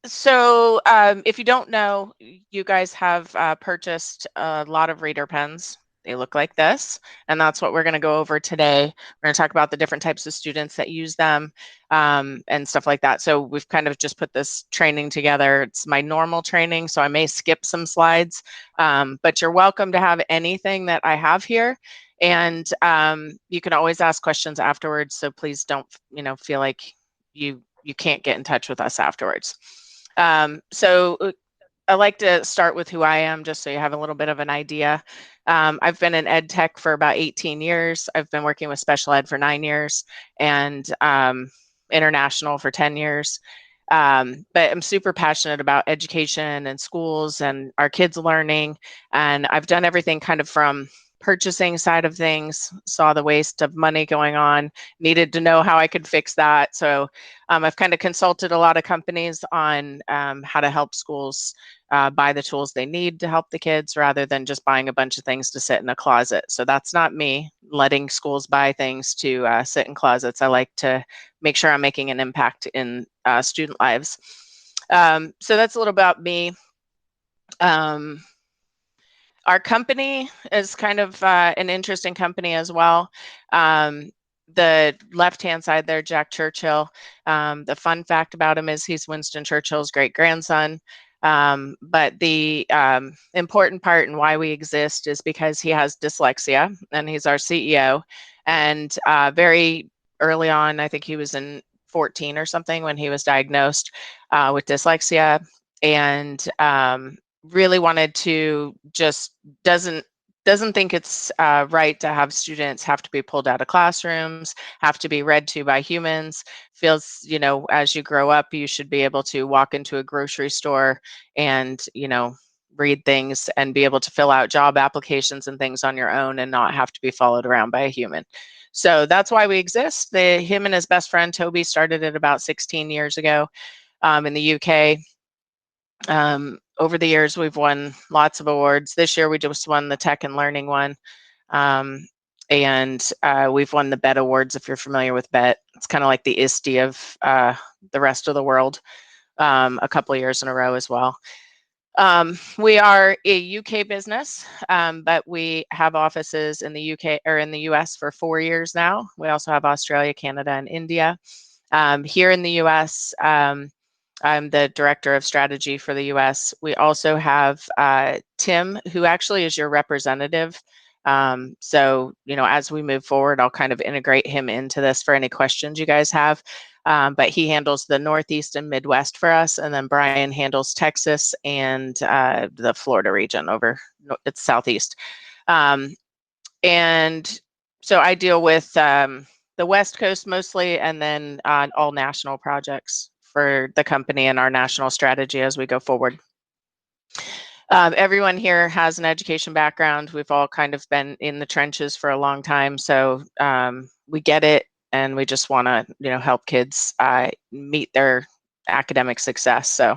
So if you don't know, you guys have purchased a lot of reader pens. They look like this, and that's what we're going to go over today. We're going to talk about the different types of students that use them and stuff like that. So we've kind of just put this training together. It's my normal training, so I may skip some slides, but you're welcome to have anything that I have here. And you can always ask questions afterwards, so please don't, feel like you can't get in touch with us afterwards. So I like to start with who I am, just so you have a little bit of an idea. I've been in ed tech for about 18 years. I've been working with special ed for 9 years and international for 10 years. But I'm super passionate about education and schools and our kids learning. And I've done everything kind of from purchasing side of things, saw the waste of money going on, needed to know how I could fix that. So I've kind of consulted a lot of companies on how to help schools buy the tools they need to help the kids rather than just buying a bunch of things to sit in a closet. So that's not me letting schools buy things to sit in closets. I like to make sure I'm making an impact in student lives. So that's a little about me. Our company is kind of an interesting company as well. The left-hand side there, Jack Churchill. The fun fact about him is he's Winston Churchill's great-grandson. But the important part and why we exist is because he has dyslexia, and he's our CEO. And very early on, I think he was in 14 or something when he was diagnosed with dyslexia. And really wanted to just doesn't think it's right to have students have to be pulled out of classrooms, have to be read to by humans. Feels, as you grow up, you should be able to walk into a grocery store and, read things and be able to fill out job applications and things on your own and not have to be followed around by a human. So that's why we exist. Him and his best friend, Toby, started it about 16 years ago in the UK. Over the years, we've won lots of awards. This year, we just won the Tech and Learning one. And we've won the BET Awards, if you're familiar with BET. It's kind of like the ISTE of the rest of the world, a couple of years in a row as well. We are a UK business, but we have offices in the UK or in the US for 4 years now. We also have Australia, Canada, and India. Here in the US, I'm the director of strategy for the US. We also have Tim, who actually is your representative. So, as we move forward, I'll kind of integrate him into this for any questions you guys have. But he handles the Northeast and Midwest for us. And then Brian handles Texas and the Florida region over it's Southeast. And so I deal with the West Coast mostly, and then all national projects for the company and our national strategy as we go forward. Everyone here has an education background. We've all kind of been in the trenches for a long time, so we get it, and we just want to, help kids meet their academic success. So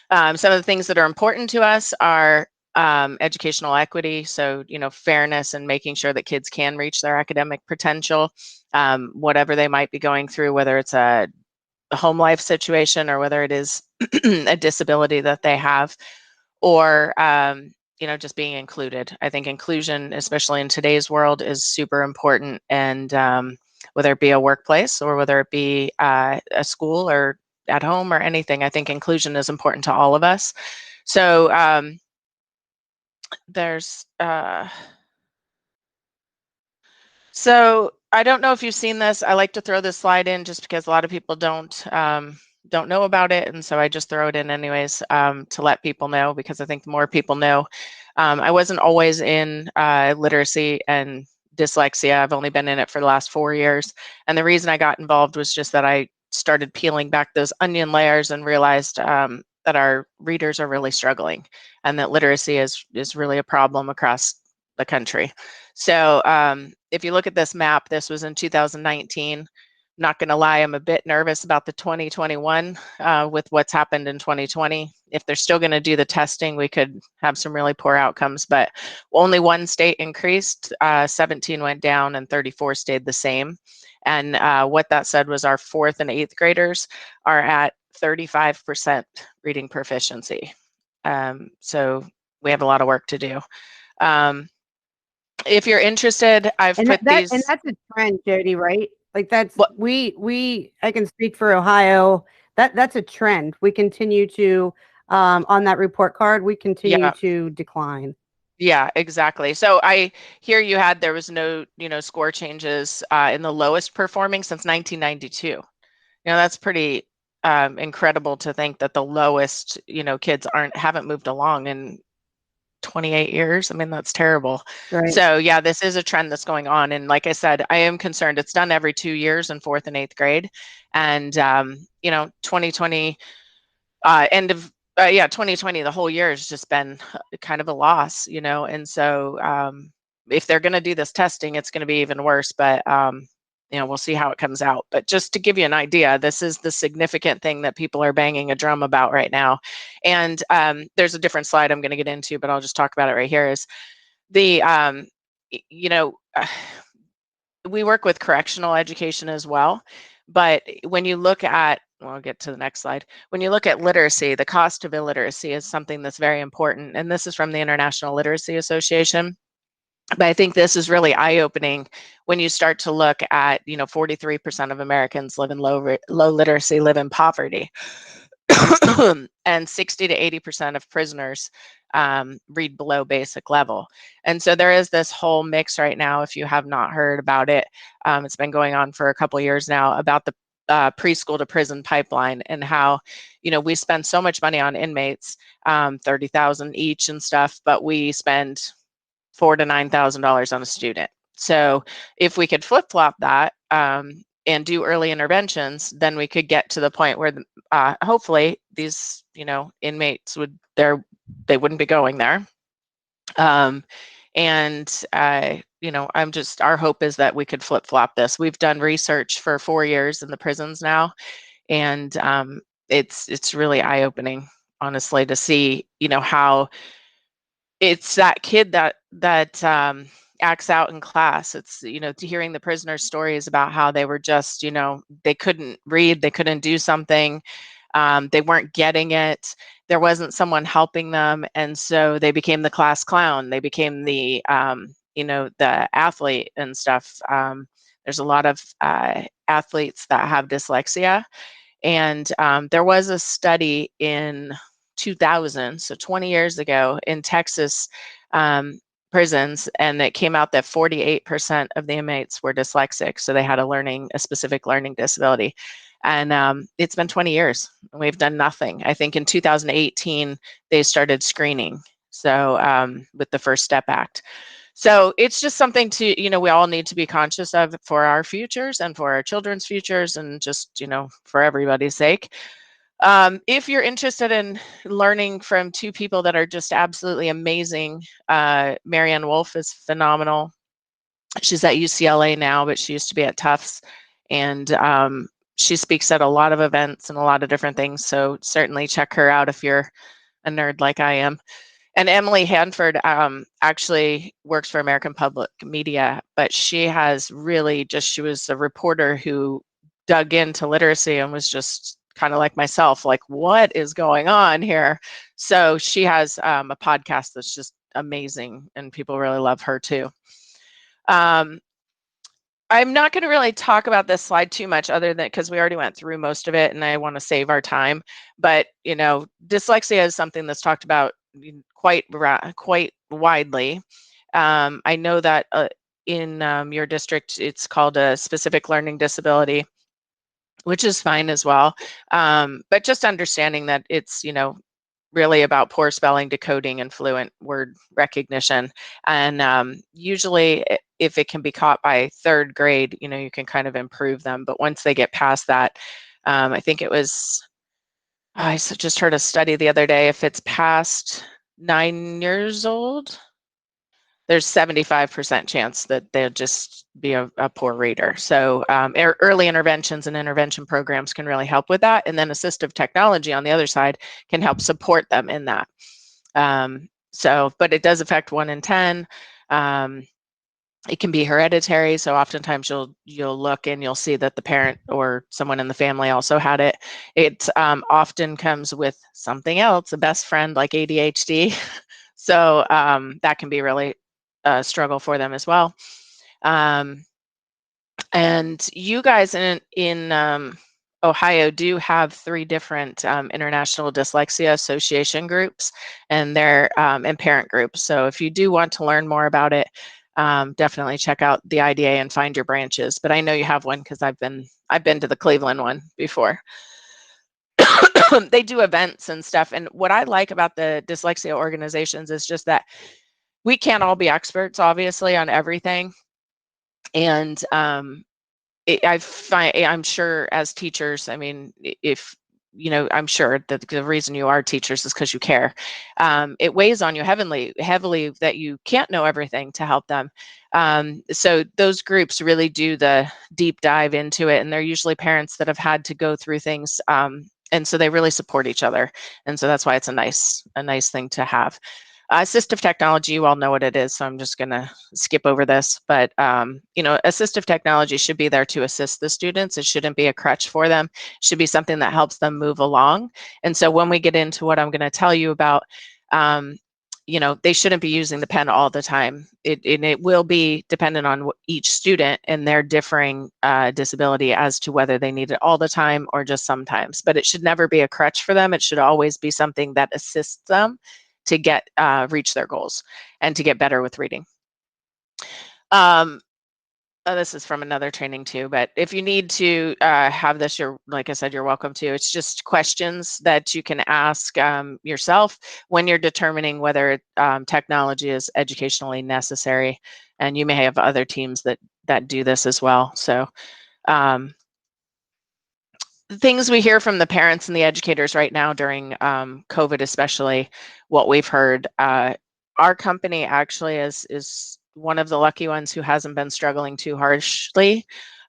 some of the things that are important to us are educational equity, so fairness and making sure that kids can reach their academic potential, whatever they might be going through, whether it's a home life situation or whether it is a disability that they have, or just being included. I think inclusion, especially in today's world, is super important, and whether it be a workplace or whether it be a school or at home or anything, I think inclusion is important to all of us. So so I don't know if you've seen this. I like to throw this slide in just because a lot of people don't know about it, and so I just throw it in anyways to let people know, because I think the more people know. I wasn't always in literacy and dyslexia. I've only been in it for the last 4 years, and the reason I got involved was just that I started peeling back those onion layers and realized that our readers are really struggling, and that literacy is really a problem across the country. So if you look at this map, this was in 2019. Not going to lie, I'm a bit nervous about the 2021 with what's happened in 2020. If they're still going to do the testing, we could have some really poor outcomes, but only one state increased, 17 went down, and 34 stayed the same. And what that said was our 4th and 8th graders are at 35% reading proficiency. So we have a lot of work to do. If you're interested, I've And put these. that's a trend, Jody, right? Like that's What? we I can speak for Ohio. That's a trend. We continue to on that report card, we continue Yeah. to decline. Yeah, exactly. So I hear you had there was no, score changes in the lowest performing since 1992. That's pretty incredible to think that the lowest, kids haven't moved along in 28 years. I mean, that's terrible. Right. So yeah, this is a trend that's going on. And like I said, I am concerned. It's done every 2 years in fourth and eighth grade. And, 2020, end of, 2020, the whole year has just been kind of a loss, and so if they're going to do this testing, it's going to be even worse. But we'll see how it comes out. But just to give you an idea, this is the significant thing that people are banging a drum about right now. And there's a different slide I'm going to get into, but I'll just talk about it right here. Is the you know we work with correctional education as well. But when you look at, well, I'll get to the next slide. When you look at literacy, the cost of illiteracy is something that's very important. And this is from the International Literacy Association. But I think this is really eye-opening when you start to look at, 43% of Americans live in low literacy, live in poverty. And 60 to 80% of prisoners read below basic level. And so there is this whole mix right now, if you have not heard about it, it's been going on for a couple of years now, about the preschool to prison pipeline, and how, we spend so much money on inmates, 30,000 each and stuff, but we spend $4,000 to $9,000 on a student. So if we could flip flop that, and do early interventions, then we could get to the point where hopefully these, inmates they wouldn't be going there. And our hope is that we could flip flop this. We've done research for 4 years in the prisons now, and it's really eye opening, honestly, to see, how it's that kid that acts out in class. It's, to hearing the prisoners' stories about how they were just, they couldn't read, they couldn't do something, they weren't getting it, there wasn't someone helping them, and so they became the class clown. They became the the athlete and stuff. There's a lot of athletes that have dyslexia, and there was a study in 2000, so 20 years ago, in Texas prisons, and it came out that 48% of the inmates were dyslexic, so they had a specific learning disability. And it's been 20 years, and we've done nothing. I think in 2018 they started screening, so with the First Step Act. So it's just something to, we all need to be conscious of for our futures and for our children's futures, and just, for everybody's sake. If you're interested in learning from two people that are just absolutely amazing, Marianne Wolf is phenomenal. She's at UCLA now, but she used to be at Tufts. And she speaks at a lot of events and a lot of different things. So certainly check her out if you're a nerd like I am. And Emily Hanford actually works for American Public Media, but she was a reporter who dug into literacy and was just kind of like myself, like, what is going on here? So she has a podcast that's just amazing, and people really love her too. I'm not going to really talk about this slide too much, other than because we already went through most of it and I want to save our time. But, dyslexia is something that's talked about quite widely. I know that in your district, it's called a specific learning disability, which is fine as well. But just understanding that it's, really about poor spelling, decoding, and fluent word recognition. And usually, if it can be caught by third grade, you can kind of improve them. But once they get past that, I think it was, I just heard a study the other day, if it's past 9 years old, there's 75% chance that they'll just be a poor reader. So early interventions and intervention programs can really help with that. And then assistive technology on the other side can help support them in that. But it does affect 1 in 10. It can be hereditary, so oftentimes you'll look and you'll see that the parent or someone in the family also had it. It often comes with something else, a best friend like ADHD. So that can be really a struggle for them as well. And you guys in Ohio do have 3 different International Dyslexia Association groups, and they're and parent groups. So if you do want to learn more about it, definitely check out the IDA and find your branches. But I know you have one because I've been to the Cleveland one before. They do events and stuff. And what I like about the dyslexia organizations is just that we can't all be experts, obviously, on everything. And I'm sure as teachers, I mean, if I'm sure that the reason you are teachers is because you care. It weighs on you heavily that you can't know everything to help them. So those groups really do the deep dive into it, and they're usually parents that have had to go through things. And so they really support each other, and so that's why it's a nice thing to have. Assistive technology, you all know what it is, so I'm just going to skip over this. But, assistive technology should be there to assist the students. It shouldn't be a crutch for them. It should be something that helps them move along. And so when we get into what I'm going to tell you about, they shouldn't be using the pen all the time. It will be dependent on each student and their differing disability as to whether they need it all the time or just sometimes. But it should never be a crutch for them. It should always be something that assists them to get reach their goals and to get better with reading. This is from another training too, but if you need to have this, like I said, you're welcome to. It's just questions that you can ask yourself when you're determining whether technology is educationally necessary, and you may have other teams that do this as well. So things we hear from the parents and the educators right now during COVID, especially what we've heard. Our company actually is one of the lucky ones who hasn't been struggling too harshly,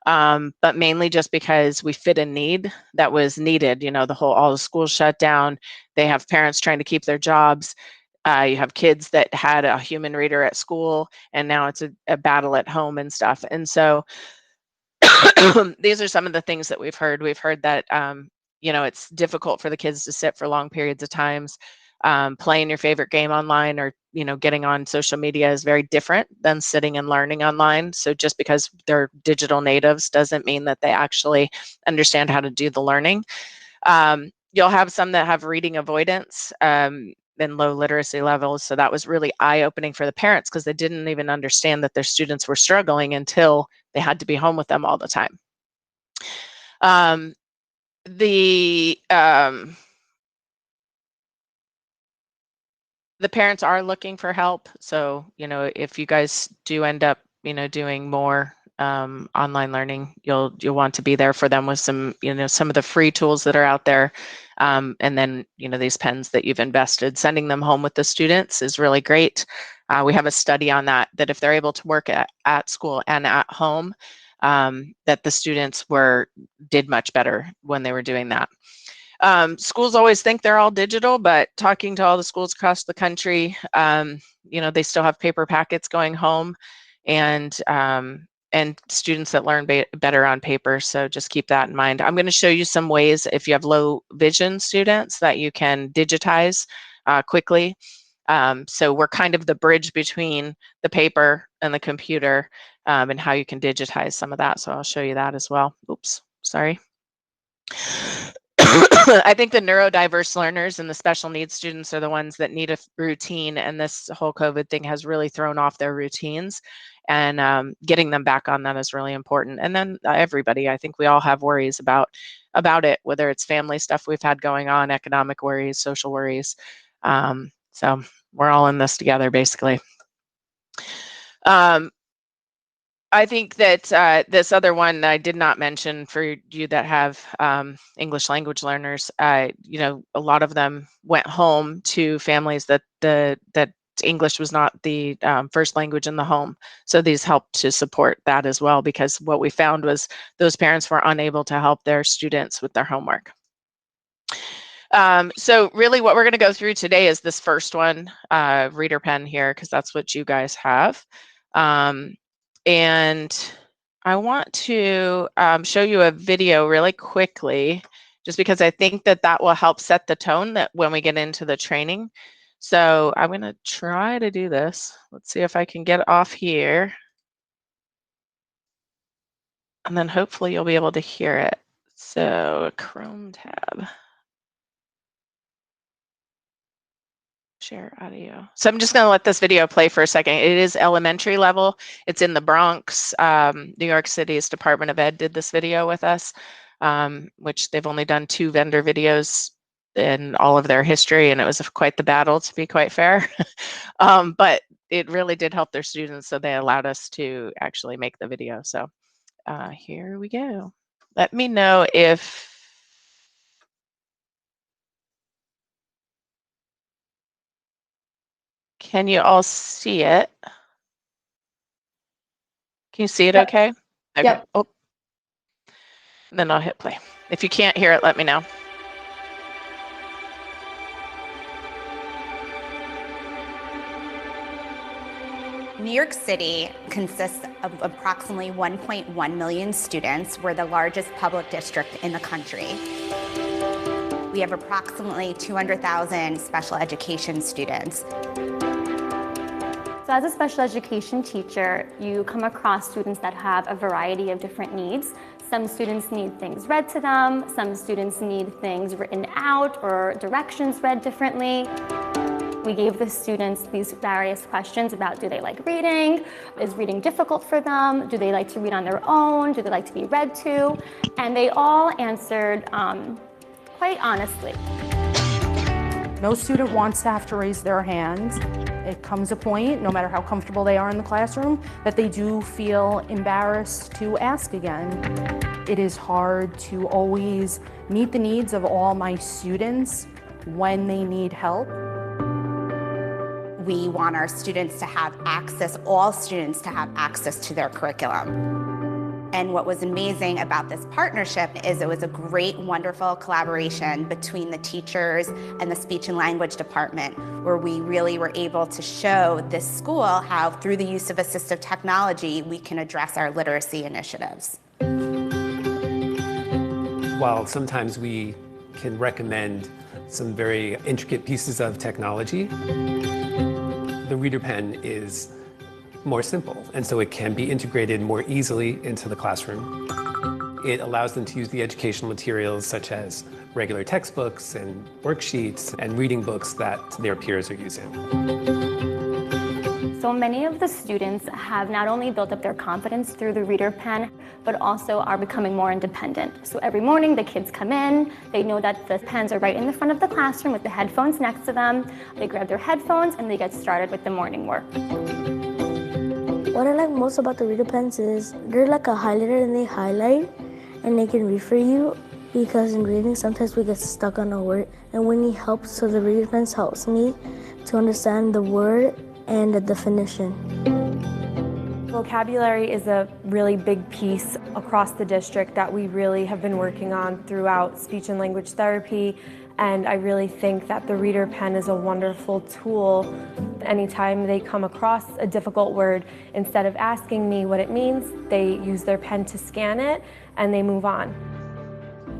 but mainly just because we fit a need that was needed. All the schools shut down. They have parents trying to keep their jobs. You have kids that had a human reader at school, and now it's a battle at home and stuff. And so these are some of the things that we've heard. We've heard that it's difficult for the kids to sit for long periods of times. Playing your favorite game online or getting on social media is very different than sitting and learning online. So just because they're digital natives doesn't mean that they actually understand how to do the learning. You'll have some that have reading avoidance and low literacy levels. So that was really eye-opening for the parents because they didn't even understand that their students were struggling until they had to be home with them all the time. The parents are looking for help. So, if you guys do end up, doing more online learning, you'll want to be there for them with some of the free tools that are out there. And then, these pens that you've invested, sending them home with the students is really great. We have a study on that if they're able to work at school and at home, that the students did much better when they were doing that. Schools always think they're all digital, but talking to all the schools across the country, they still have paper packets going home, and students that learn better on paper. So just keep that in mind. I'm going to show you some ways if you have low vision students that you can digitize quickly. So we're kind of the bridge between the paper and the computer, and how you can digitize some of that. So I'll show you that as well. Oops, sorry. I think the neurodiverse learners and the special needs students are the ones that need a routine, and this whole COVID thing has really thrown off their routines, and getting them back on that is really important. And then everybody, I think we all have worries about it, whether it's family stuff we've had going on, economic worries, social worries. So we're all in this together, basically. I think that this other one I did not mention for you that have English language learners. A lot of them went home to families that English was not the first language in the home. So these helped to support that as well, because what we found was those parents were unable to help their students with their homework. So really what we're going to go through today is this first one, reader pen here, because that's what you guys have. And I want to show you a video really quickly, just because I think that that will help set the tone that when we get into the training. So I'm going to try to do this. Let's see if I can get off here. And then hopefully you'll be able to hear it. So Chrome tab. Share audio. So I'm just going to let this video play for a second. It is elementary level. It's in the Bronx. New York City's Department of Ed did this video with us, which they've only done 2 vendor videos in all of their history, and it was quite the battle, to be quite fair. But it really did help their students, so they allowed us to actually make the video. So here we go. Let me know if can you all see it? Can you see it okay? Okay. Yep. Oh, then I'll hit play. If you can't hear it, let me know. New York City consists of approximately 1.1 million students. We're the largest public district in the country. We have approximately 200,000 special education students. So as a special education teacher, you come across students that have a variety of different needs. Some students need things read to them, some students need things written out or directions read differently. We gave the students these various questions about, do they like reading? Is reading difficult for them? Do they like to read on their own? Do they like to be read to? And they all answered quite honestly. No student wants to have to raise their hand. It comes a point, no matter how comfortable they are in the classroom, that they do feel embarrassed to ask again. It is hard to always meet the needs of all my students when they need help. We want our students to have access, all students to have access to their curriculum. And what was amazing about this partnership is it was a great, wonderful collaboration between the teachers and the speech and language department, where we really were able to show this school how, through the use of assistive technology, we can address our literacy initiatives. While sometimes we can recommend some very intricate pieces of technology, the Reader Pen is more simple, and so it can be integrated more easily into the classroom. It allows them to use the educational materials such as regular textbooks and worksheets and reading books that their peers are using. So many of the students have not only built up their confidence through the Reader Pen, but also are becoming more independent. So every morning the kids come in, they know that the pens are right in the front of the classroom with the headphones next to them. They grab their headphones and they get started with the morning work. What I like most about the Reader Pens is they're like a highlighter, and they highlight and they can read for you, because in reading sometimes we get stuck on a word and we need help, so the Reader Pens helps me to understand the word and the definition. Vocabulary is a really big piece across the district that we really have been working on throughout speech and language therapy, and I really think that the Reader Pen is a wonderful tool. Anytime they come across a difficult word, instead of asking me what it means, they use their pen to scan it and they move on.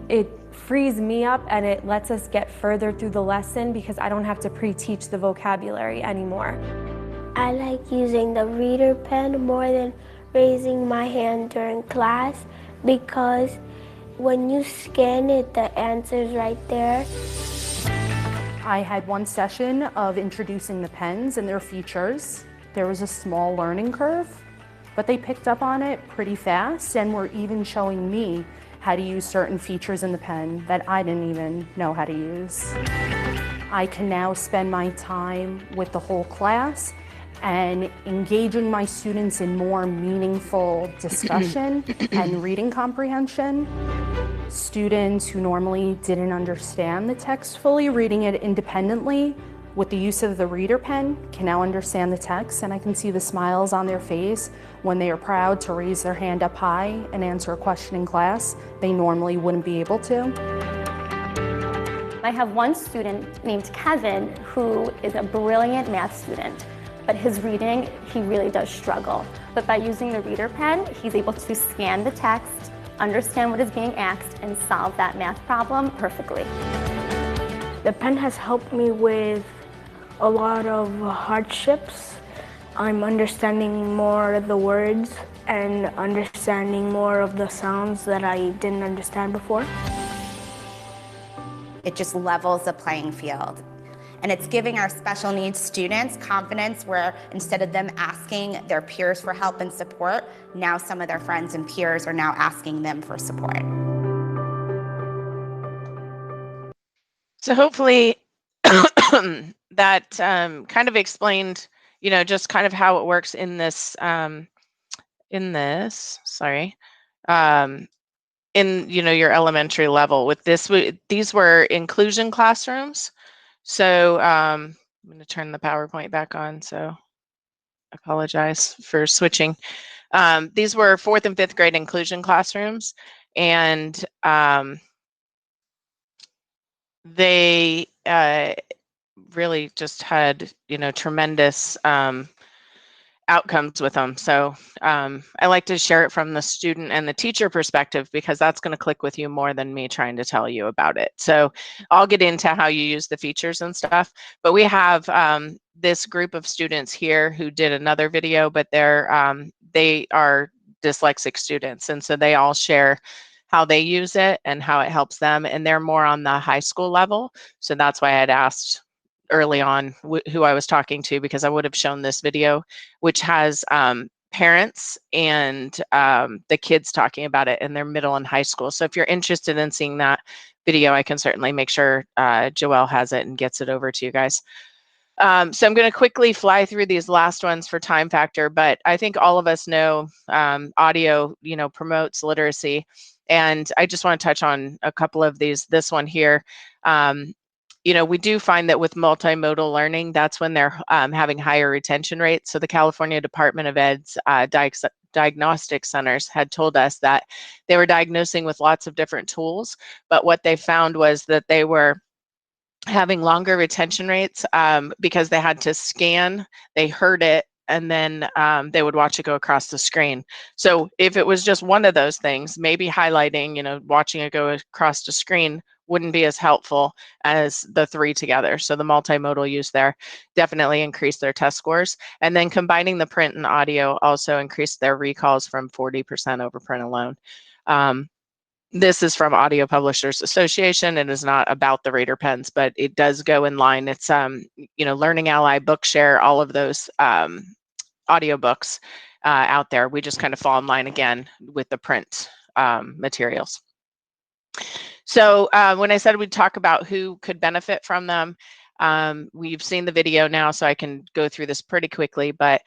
It frees me up and it lets us get further through the lesson because I don't have to pre-teach the vocabulary anymore. I like using the Reader Pen more than raising my hand during class, because when you scan it, the answer's right there. I had one session of introducing the pens and their features. There was a small learning curve, but they picked up on it pretty fast and were even showing me how to use certain features in the pen that I didn't even know how to use. I can now spend my time with the whole class and engaging my students in more meaningful discussion and reading comprehension. Students who normally didn't understand the text fully, reading it independently with the use of the Reader Pen, can now understand the text, and I can see the smiles on their face when they are proud to raise their hand up high and answer a question in class they normally wouldn't be able to. I have one student named Kevin who is a brilliant math student. but his reading, he really does struggle. But by using the reader pen, he's able to scan the text, understand what is being asked, and solve that math problem perfectly. The pen has helped me with a lot of hardships. I'm understanding more of the words and understanding more of the sounds that I didn't understand before. It just levels the playing field. And it's giving our special needs students confidence where instead of them asking their peers for help and support, now some of their friends and peers are now asking them for support. So hopefully that kind of explained, just kind of how it works in this, sorry, in, your elementary level with this. These were inclusion classrooms. So I'm going to turn the PowerPoint back on. So apologize for switching. These were 4th and 5th grade inclusion classrooms, and they really just had, tremendous outcomes with them. So I like to share it from the student and the teacher perspective, because that's going to click with you more than me trying to tell you about it. So I'll get into how you use the features and stuff, but we have this group of students here who did another video, but they are dyslexic students. And so they all share how they use it and how it helps them. And they're more on the high school level. So that's why I'd asked early on who I was talking to, because I would have shown this video, which has parents and the kids talking about it in their middle and high school. So if you're interested in seeing that video, I can certainly make sure Joelle has it and gets it over to you guys. So I'm going to quickly fly through these last ones for time factor, but I think all of us know audio, promotes literacy. And I just want to touch on a couple of these. This one here, we do find that with multimodal learning, that's when they're having higher retention rates. So the California Department of Ed's diagnostic centers had told us that they were diagnosing with lots of different tools, but what they found was that they were having longer retention rates because they had to scan, they heard it, and then they would watch it go across the screen. So if it was just one of those things, maybe highlighting, watching it go across the screen wouldn't be as helpful as the 3 together. So the multimodal use there definitely increased their test scores. And then combining the print and audio also increased their recalls from 40% over print alone. This is from Audio Publishers Association. It is not about the reader pens, but it does go in line. It's, Learning Ally, Bookshare, all of those audiobooks out there. We just kind of fall in line again with the print materials. So when I said we'd talk about who could benefit from them, we've seen the video now, so I can go through this pretty quickly, but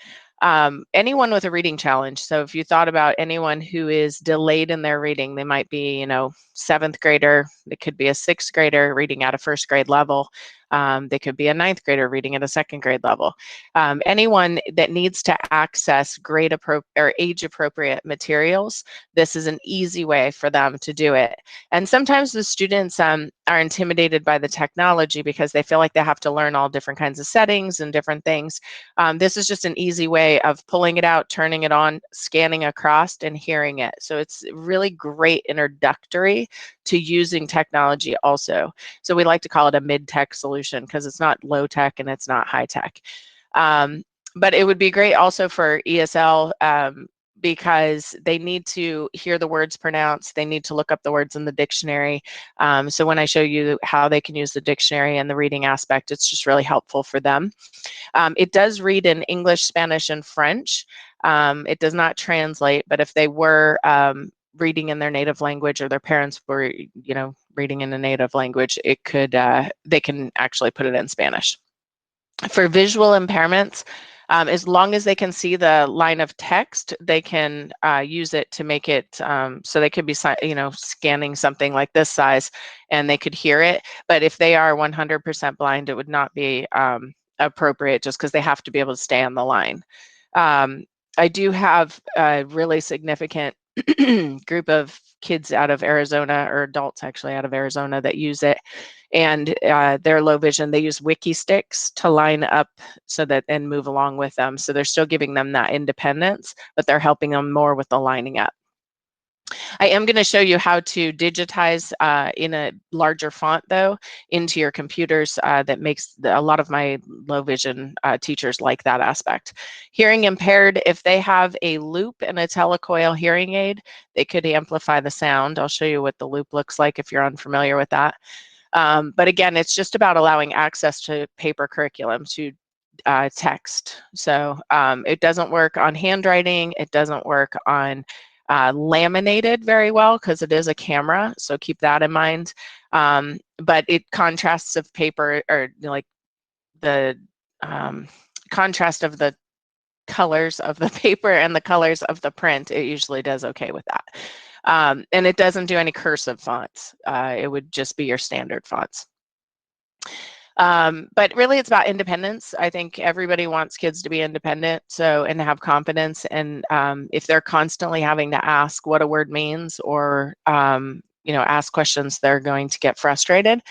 anyone with a reading challenge. So if you thought about anyone who is delayed in their reading, they might be, 7th grader, it could be a 6th grader reading at a 1st grade level. They could be a 9th grader reading at a 2nd grade level. Anyone that needs to access age appropriate materials, this is an easy way for them to do it. And sometimes the students are intimidated by the technology because they feel like they have to learn all different kinds of settings and different things. This is just an easy way of pulling it out, turning it on, scanning across, and hearing it. So it's really great introductory to using technology also. So we like to call it a mid-tech solution because it's not low-tech and it's not high-tech. But it would be great also for ESL because they need to hear the words pronounced. They need to look up the words in the dictionary. So when I show you how they can use the dictionary and the reading aspect, it's just really helpful for them. It does read in English, Spanish, and French. It does not translate, but if they were reading in their native language, or their parents were, reading in a native language, it could, they can actually put it in Spanish. For visual impairments, as long as they can see the line of text, they can use it to make it so they could be, scanning something like this size and they could hear it. But if they are 100% blind, it would not be appropriate just because they have to be able to stay on the line. I do have really significant group of kids out of Arizona, or adults actually out of Arizona, that use it. And they're low vision. They use wiki sticks to line up so that and move along with them. So they're still giving them that independence, but they're helping them more with the lining up. I am going to show you how to digitize in a larger font, though, into your computers. That makes a lot of my low vision teachers like that aspect. Hearing impaired, if they have a loop and a telecoil hearing aid, they could amplify the sound. I'll show you what the loop looks like if you're unfamiliar with that. But again, it's just about allowing access to paper curriculum, to text. So it doesn't work on handwriting. It doesn't work on laminated very well because it is a camera. So keep that in mind. But it contrasts of paper, or like the contrast of the colors of the paper and the colors of the print, it usually does okay with that. And it doesn't do any cursive fonts. It would just be your standard fonts. But really it's about independence. I think everybody wants kids to be independent, and have confidence. And if they're constantly having to ask what a word means, or ask questions, they're going to get frustrated.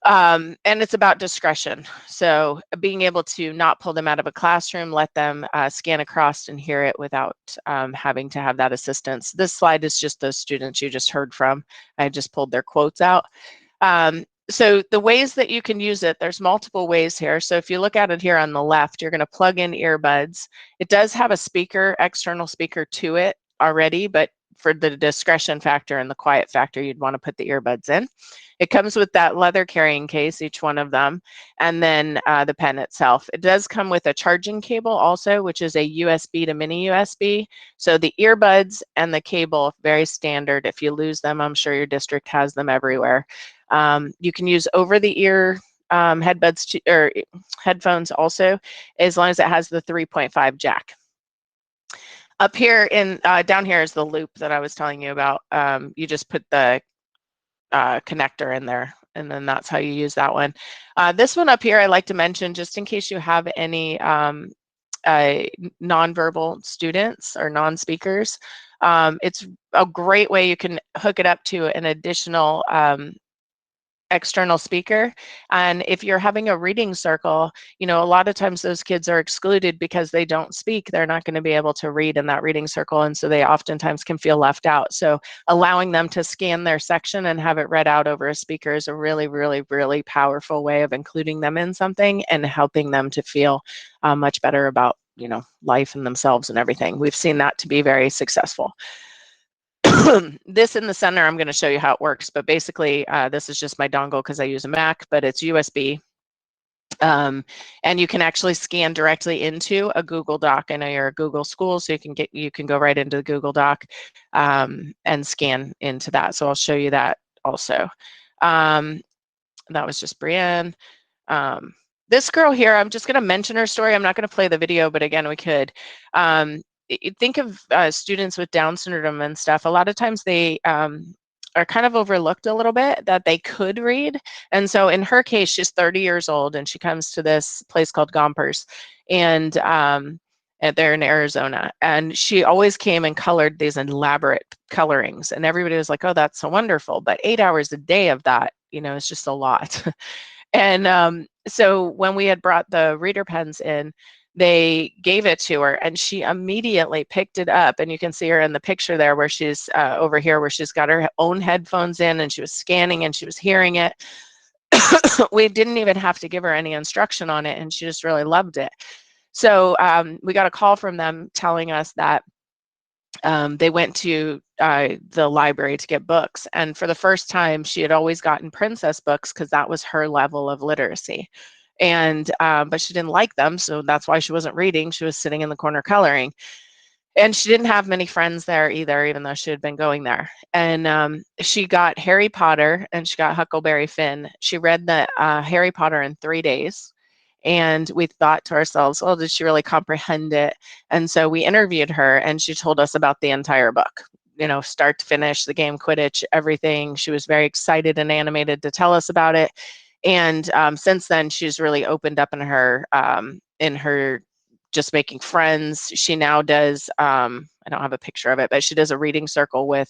And it's about discretion. So being able to not pull them out of a classroom, let them scan across and hear it without having to have that assistance. This slide is just those students you just heard from. I just pulled their quotes out. So the ways that you can use it, there's multiple ways here. So if you look at it here on the left, you're going to plug in earbuds. It does have a speaker, external speaker to it already, but for the discretion factor and the quiet factor, you'd want to put the earbuds in. It comes with that leather carrying case, each one of them, and then the pen itself. It does come with a charging cable also, which is a USB to mini USB. So the earbuds and the cable, very standard. If you lose them, I'm sure your district has them everywhere. You can use over-the-ear headbuds or headphones also, as long as it has the 3.5 jack. Up here down here is the loop that I was telling you about. You just put the connector in there, and then that's how you use that one. This one up here I like to mention just in case you have any nonverbal students or non-speakers. It's a great way you can hook it up to an additional external speaker. And if you're having a reading circle, a lot of times those kids are excluded because they don't speak. They're not going to be able to read in that reading circle, and so they oftentimes can feel left out. So allowing them to scan their section and have it read out over a speaker is a really, really, really powerful way of including them in something and helping them to feel much better about life and themselves and everything. We've seen that to be very successful. This in the center, I'm going to show you how it works, but basically this is just my dongle because I use a Mac, but it's USB. And you can actually scan directly into a Google Doc. I know you're a Google school, so you can go right into the Google Doc and scan into that. So I'll show you that also. That was just Brienne. This girl here, I'm just going to mention her story. I'm not going to play the video, but again, we could. Think of students with Down syndrome and stuff. A lot of times they are kind of overlooked a little bit, that they could read. And so in her case, she's 30 years old and she comes to this place called Gompers, and they're in Arizona. And she always came and colored these elaborate colorings, and everybody was like, oh, that's so wonderful. But 8 hours a day of that, is just a lot. And so when we had brought the reader pens in, they gave it to her and she immediately picked it up. And you can see her in the picture there where she's over here, where she's got her own headphones in and she was scanning and she was hearing it. We didn't even have to give her any instruction on it, and she just really loved it. So we got a call from them telling us that they went to the library to get books. And for the first time, she had always gotten princess books because that was her level of literacy. And but she didn't like them, so that's why she wasn't reading. She was sitting in the corner coloring. And she didn't have many friends there either, even though she had been going there. And she got Harry Potter and she got Huckleberry Finn. She read the Harry Potter in 3 days. And we thought to ourselves, well, did she really comprehend it? And so we interviewed her and she told us about the entire book, start to finish, the game, Quidditch, everything. She was very excited and animated to tell us about it. And since then, she's really opened up in her just making friends. She now does, I don't have a picture of it, but she does a reading circle with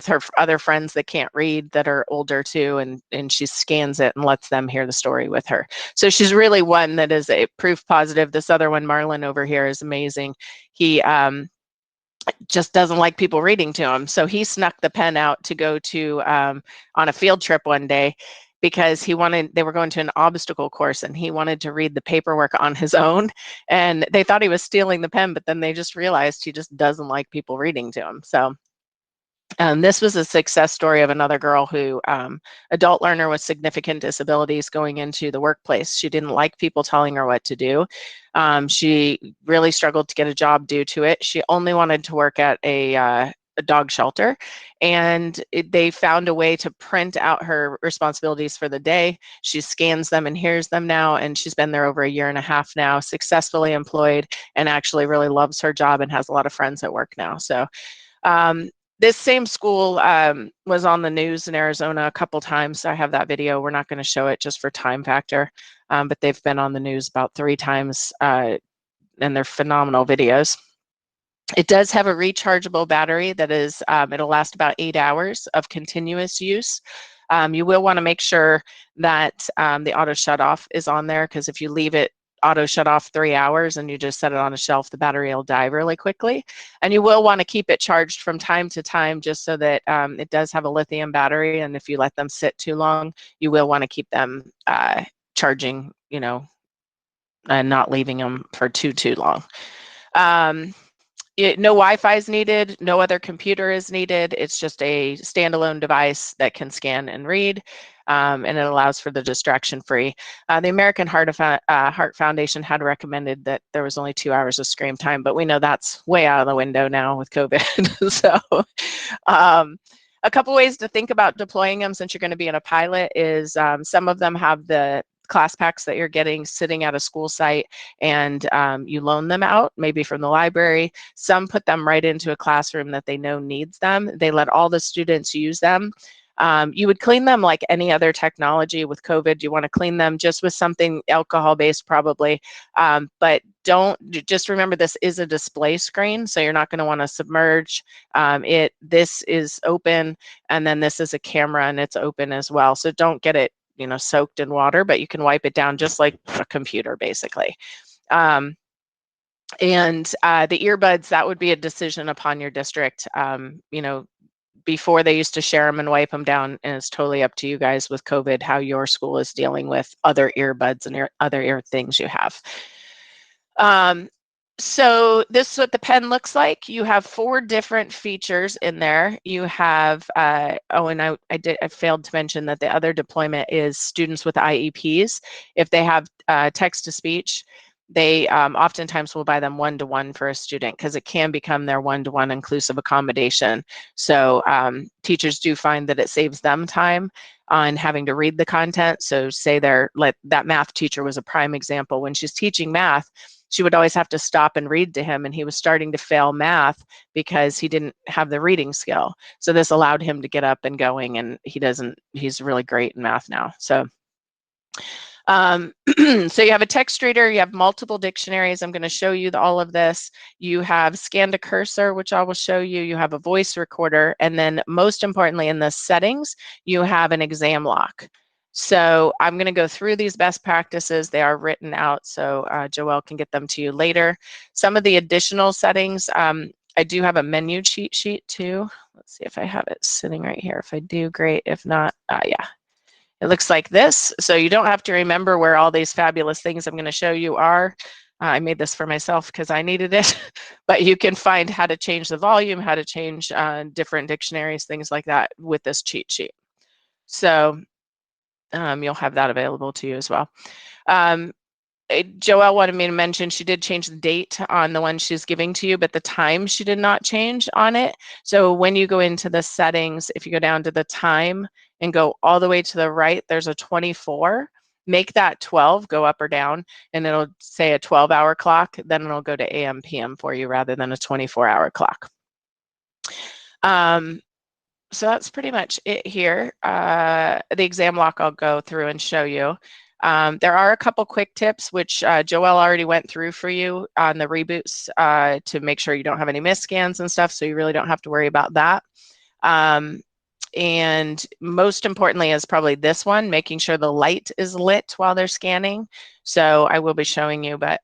her other friends that can't read that are older too, and she scans it and lets them hear the story with her. So she's really one that is a proof positive. This other one, Marlon over here, is amazing. He just doesn't like people reading to him. So he snuck the pen out to go to on a field trip one day because they were going to an obstacle course and he wanted to read the paperwork on his own. And they thought he was stealing the pen, but then they just realized he just doesn't like people reading to him. So this was a success story of another girl who, adult learner with significant disabilities going into the workplace. She didn't like people telling her what to do. She really struggled to get a job due to it. She only wanted to work at a dog shelter, and they found a way to print out her responsibilities for the day. She scans them and hears them now, and she's been there over 1.5 years now, successfully employed, and actually really loves her job and has a lot of friends at work now. So this same school was on the news in Arizona a couple times. So I have that video. We're not going to show it just for time factor, but they've been on the news about 3 times, and they're phenomenal videos. It does have a rechargeable battery that is, it'll last about 8 hours of continuous use. You will want to make sure that the auto shut off is on there, because if you leave it auto shut off 3 hours and you just set it on a shelf, the battery will die really quickly. And you will want to keep it charged from time to time, just so that it does have a lithium battery. And if you let them sit too long, you will want to keep them charging, and not leaving them for too long. No Wi-Fi is needed, no other computer is needed. It's just a standalone device that can scan and read, and it allows for the distraction-free. The American Heart Foundation had recommended that there was only 2 hours of screen time, but we know that's way out of the window now with COVID. So a couple ways to think about deploying them, since you're going to be in a pilot, is some of them have the class packs that you're getting sitting at a school site, and you loan them out, maybe from the library. Some put them right into a classroom that they know needs them. They let all the students use them. You would clean them like any other technology. With COVID, you want to clean them just with something alcohol-based probably, but just remember, this is a display screen, so you're not going to want to submerge this is open, and then this is a camera and it's open as well, so don't get it soaked in water, but you can wipe it down just like a computer basically. And the earbuds, that would be a decision upon your district. Before they used to share them and wipe them down, and it's totally up to you guys with COVID how your school is dealing with other earbuds and other ear things you have. So this is what the pen looks like. You have 4 different features in there. You have, and I failed to mention that the other deployment is students with IEPs. If they have text-to-speech, they oftentimes will buy them 1-to-1 for a student, because it can become their 1-to-1 inclusive accommodation. So teachers do find that it saves them time on having to read the content. So say that math teacher was a prime example. When she's teaching math, she would always have to stop and read to him, and he was starting to fail math because he didn't have the reading skill. So this allowed him to get up and going, and he's really great in math now. So so you have a text reader, you have multiple dictionaries. I'm going to show you all of this. You have scan to cursor, which I will show you. You have a voice recorder, and then most importantly in the settings, you have an exam lock. So I'm going to go through these best practices. They are written out, so Joelle can get them to you later. Some of the additional settings, I do have a menu cheat sheet too. Let's see if I have it sitting right here. If I do, great. If not, yeah. It looks like this. So you don't have to remember where all these fabulous things I'm going to show you are. I made this for myself because I needed it, but you can find how to change the volume, how to change different dictionaries, things like that with this cheat sheet. So you'll have that available to you as well. Joelle wanted me to mention she did change the date on the one she's giving to you, but the time she did not change on it. So when you go into the settings, if you go down to the time and go all the way to the right, there's a 24. Make that 12, go up or down, and it'll say a 12-hour clock. Then it'll go to AM, PM for you rather than a 24-hour clock. So that's pretty much it here. The exam lock I'll go through and show you. There are a couple quick tips, which Joelle already went through for you on the reboots to make sure you don't have any misscans and stuff, so you really don't have to worry about that. And most importantly is probably this one, making sure the light is lit while they're scanning. So I will be showing you, but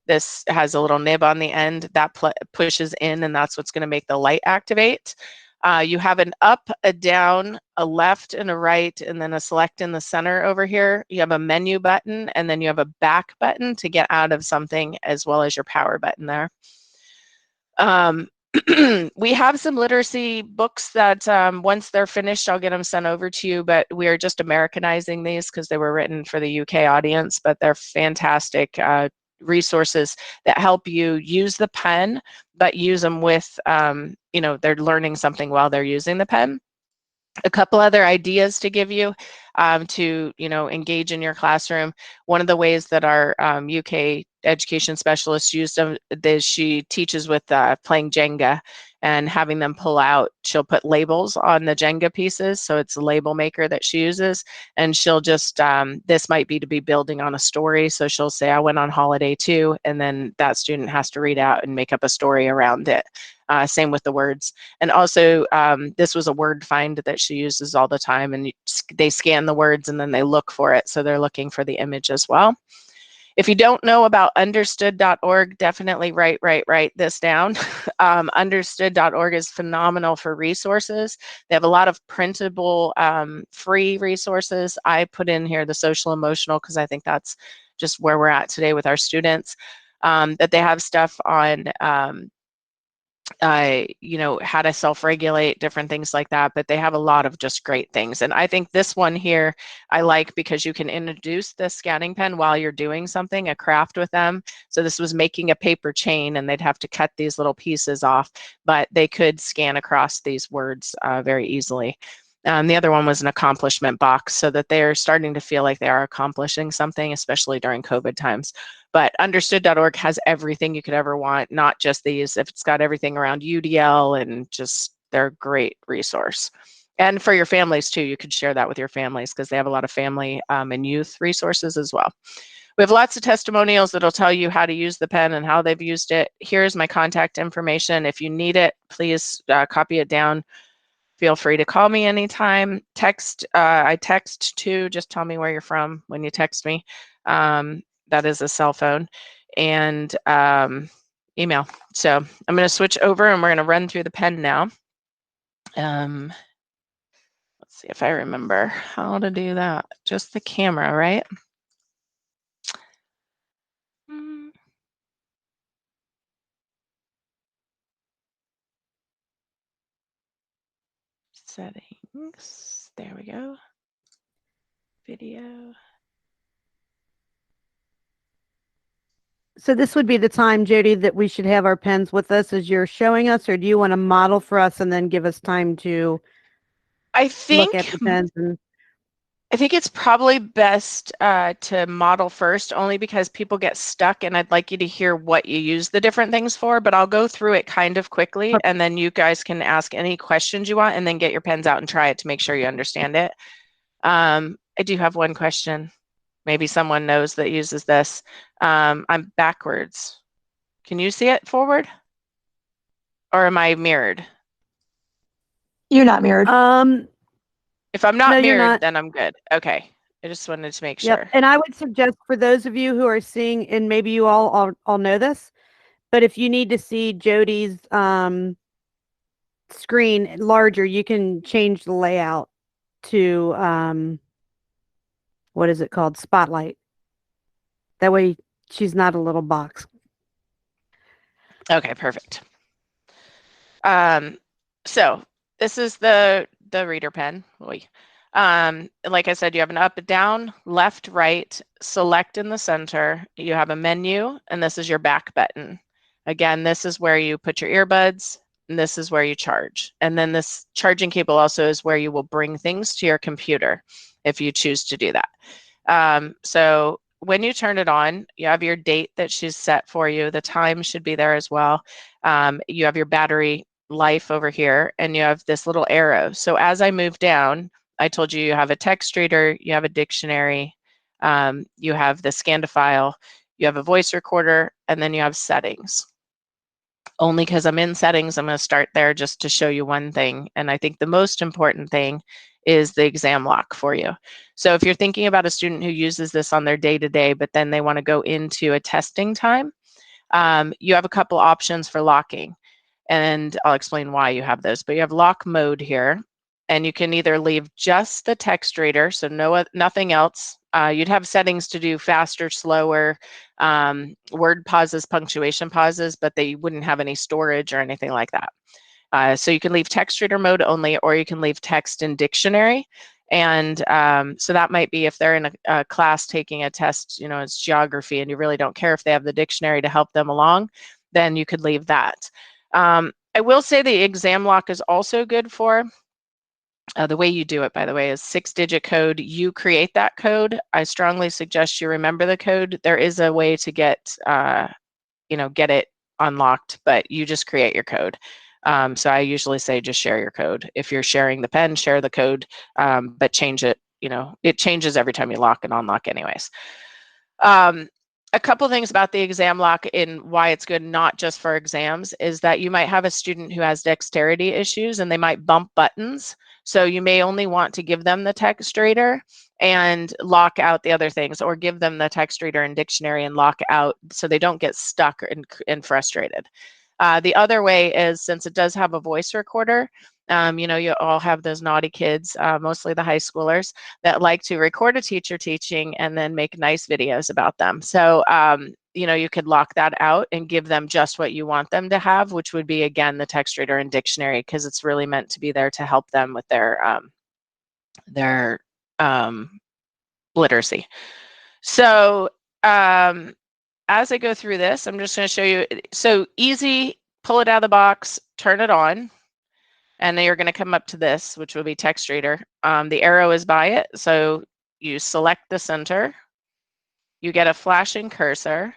this has a little nib on the end that pushes in, and that's what's going to make the light activate. You have an up, a down, a left, and a right, and then a select in the center over here. You have a menu button, and then you have a back button to get out of something, as well as your power button there. We have some literacy books that once they're finished, I'll get them sent over to you, but we are just Americanizing these because they were written for the UK audience, but they're fantastic resources that help you use the pen, but use them with, you know, they're learning something while they're using the pen. A couple other ideas to give you to, you know, engage in your classroom. One of the ways that our UK education specialist used them is she teaches with playing Jenga and having them pull out. She'll put labels on the Jenga pieces, so it's a label maker that she uses, and she'll just, this might be to be building on a story, so she'll say, I went on holiday too, and then that student has to read out and make up a story around it. Same with the words. And also, this was a word find that she uses all the time, and they scan the words and then they look for it, so they're looking for the image as well. If you don't know about understood.org, definitely write this down. Understood.org is phenomenal for resources. They have a lot of printable free resources. I put in here the social emotional because I think that's just where we're at today with our students. That they have stuff on you know, how to self-regulate, different things like that, but they have a lot of just great things. And I think this one here I like because you can introduce the scanning pen while you're doing something, a craft with them. So this was making a paper chain, and they'd have to cut these little pieces off, but they could scan across these words very easily. The other one was an accomplishment box, so that they're starting to feel like they are accomplishing something, especially during COVID times. But understood.org has everything you could ever want, not just these. If it's got everything around UDL, and just, they're a great resource. And for your families too, you could share that with your families because they have a lot of family and youth resources as well. We have lots of testimonials that'll tell you how to use the pen and how they've used it. Here's my contact information. If you need it, please copy it down. Feel free to call me anytime. Text, I text too. Just tell me where you're from when you text me. That is a cell phone, and email. So I'm going to switch over and we're going to run through the pen now. Let's see if I remember how to do that. Just the camera, right? Settings. There we go. Video. So this would be the time, Jody, that we should have our pens with us as you're showing us, or do you want to model for us and then give us time to look at the pens? I think it's probably best to model first, only because people get stuck, and I'd like you to hear what you use the different things for, but I'll go through it kind of quickly, and then you guys can ask any questions you want and then get your pens out and try it to make sure you understand it. I do have one question. Maybe someone knows that uses this. I'm backwards. Can you see it forward? Or am I mirrored? You're not mirrored. If I'm not mirrored, then I'm good. Okay. I just wanted to make sure. Yep. And I would suggest for those of you who are seeing, and maybe you all know this, but if you need to see Jody's screen larger, you can change the layout to what is it called? Spotlight. That way she's not a little box. Okay, perfect. So this is the reader pen. Like I said, you have an up, down, left, right, select in the center. You have a menu, and this is your back button. Again, this is where you put your earbuds, and this is where you charge. And then this charging cable also is where you will bring things to your computer if you choose to do that. So when you turn it on, you have your date that she's set for you. The time should be there as well. You have your battery life over here, and you have this little arrow. So as I move down, I told you you have a text reader, you have a dictionary, You have the scan to file, you have a voice recorder, and then you have settings. Only because I'm in settings, I'm going to start there just to show you one thing. And I think the most important thing is the exam lock for you. So if you're thinking about a student who uses this on their day-to-day, but then they want to go into a testing time, you have a couple options for locking. And I'll explain why you have those. But you have lock mode here, and you can either leave just the text reader, so nothing else. You'd have settings to do faster, slower, word pauses, punctuation pauses, but they wouldn't have any storage or anything like that. So you can leave text reader mode only, or you can leave text in dictionary. And so that might be if they're in a class taking a test, you know, it's geography, and you really don't care if they have the dictionary to help them along, then you could leave that. I will say the exam lock is also good for the way you do it, by the way, is 6-digit code. You create that code. I strongly suggest you remember the code. There is a way to get, get it unlocked, but you just create your code. So I usually say just share your code. If you're sharing the pen, share the code, but change it. It changes every time you lock and unlock anyways. A couple things about the exam lock and why it's good not just for exams is that you might have a student who has dexterity issues and they might bump buttons. So you may only want to give them the text reader and lock out the other things, or give them the text reader and dictionary and lock out so they don't get stuck and frustrated. The other way is, since it does have a voice recorder, you all have those naughty kids, mostly the high schoolers, that like to record a teacher teaching and then make nice videos about them. So, you could lock that out and give them just what you want them to have, which would be, again, the text reader and dictionary, because it's really meant to be there to help them with their literacy. So, as I go through this, I'm just going to show you. So easy, pull it out of the box, turn it on. And then you're going to come up to this, which will be text reader. The arrow is by it. So you select the center. You get a flashing cursor.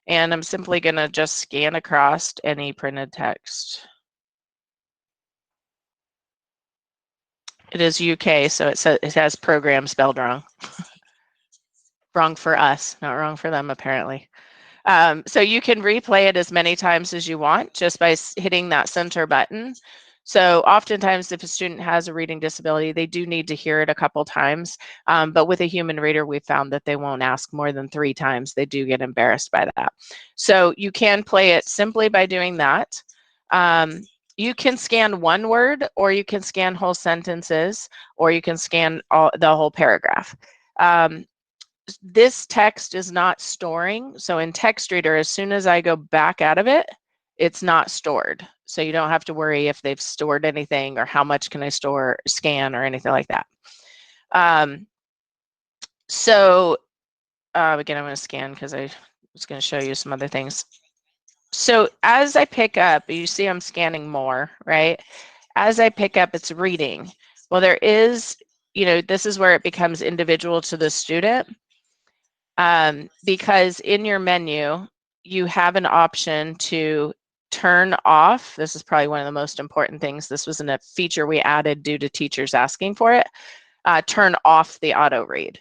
And I'm simply going to just scan across any printed text. It is UK, so it has program spelled wrong. Wrong for us, not wrong for them, apparently. So you can replay it as many times as you want just by hitting that center button. So oftentimes, if a student has a reading disability, they do need to hear it a couple times. But with a human reader, we found that they won't ask more than 3 times. They do get embarrassed by that. So you can play it simply by doing that. You can scan one word, or you can scan whole sentences, or you can scan the whole paragraph. This text is not storing. So in text reader, as soon as I go back out of it, it's not stored. So you don't have to worry if they've stored anything or how much can I scan or anything like that. Again, I'm going to scan because I was going to show you some other things. So as I pick up, you see I'm scanning more, right? As I pick up, it's reading. Well, there is, this is where it becomes individual to the student. Because in your menu, you have an option to turn off. This is probably one of the most important things. This wasn't a feature we added due to teachers asking for it. Turn off the auto read.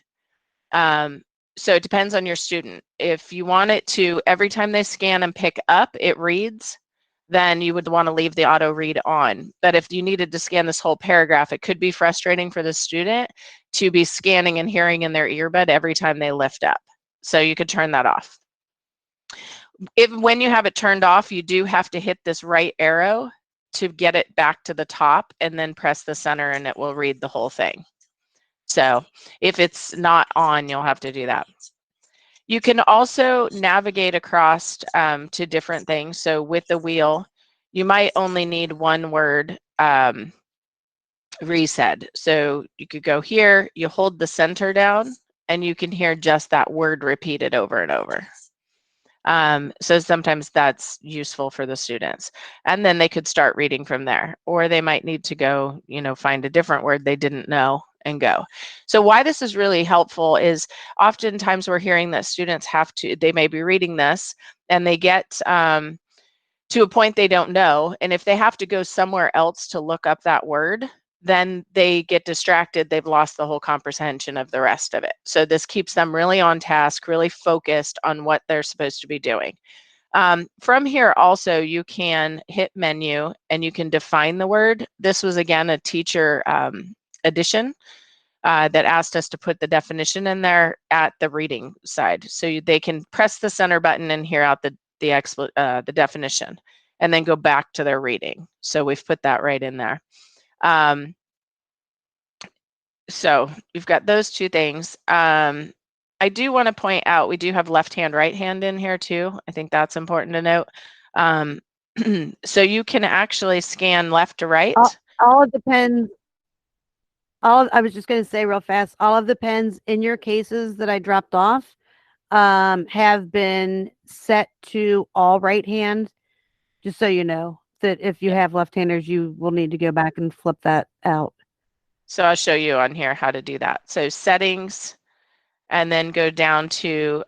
So it depends on your student. If you want it to, every time they scan and pick up, it reads, then you would want to leave the auto read on. But if you needed to scan this whole paragraph, it could be frustrating for the student to be scanning and hearing in their earbud every time they lift up. So you could turn that off. When you have it turned off, you do have to hit this right arrow to get it back to the top, and then press the center and it will read the whole thing. So if it's not on, you'll have to do that. You can also navigate across to different things. So with the wheel, you might only need one word resaid. So you could go here, you hold the center down, and you can hear just that word repeated over and over. So sometimes that's useful for the students. And then they could start reading from there. Or they might need to go, find a different word they didn't know and go. So why this is really helpful is oftentimes we're hearing that students they may be reading this and they get to a point they don't know. And if they have to go somewhere else to look up that word, then they get distracted. They've lost the whole comprehension of the rest of it. So this keeps them really on task, really focused on what they're supposed to be doing. From here also, you can hit menu and you can define the word. This was, again, a teacher addition that asked us to put the definition in there at the reading side. So they can press the center button and hear out the definition and then go back to their reading. So we've put that right in there. So we've got those two things. I do want to point out, we do have left hand, right hand in here too. I think that's important to note. So you can actually scan left to right. All of the pens, I was just going to say real fast, all of the pens in your cases that I dropped off have been set to all right hand, just so you know that if you have left-handers, you will need to go back and flip that out. So I'll show you on here how to do that. So settings, and then go down to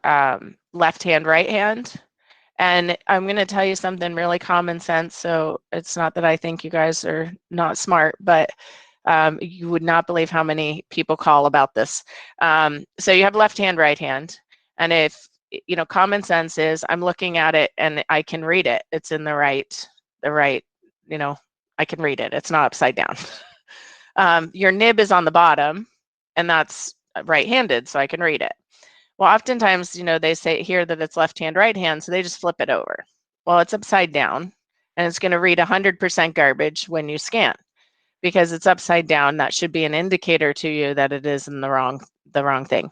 left hand, right hand. And I'm going to tell you something really common sense. So it's not that I think you guys are not smart, but you would not believe how many people call about this. So you have left hand, right hand. And if, you know, common sense is I'm looking at it and I can read it. It's in the right, you know, I can read it. It's not upside down. Your nib is on the bottom and that's right-handed, so I can read it. Well, oftentimes, you know, they say here that it's left hand, right hand, so they just flip it over. Well, it's upside down and it's going to read 100% garbage when you scan because it's upside down. That should be an indicator to you that it is in the wrong thing.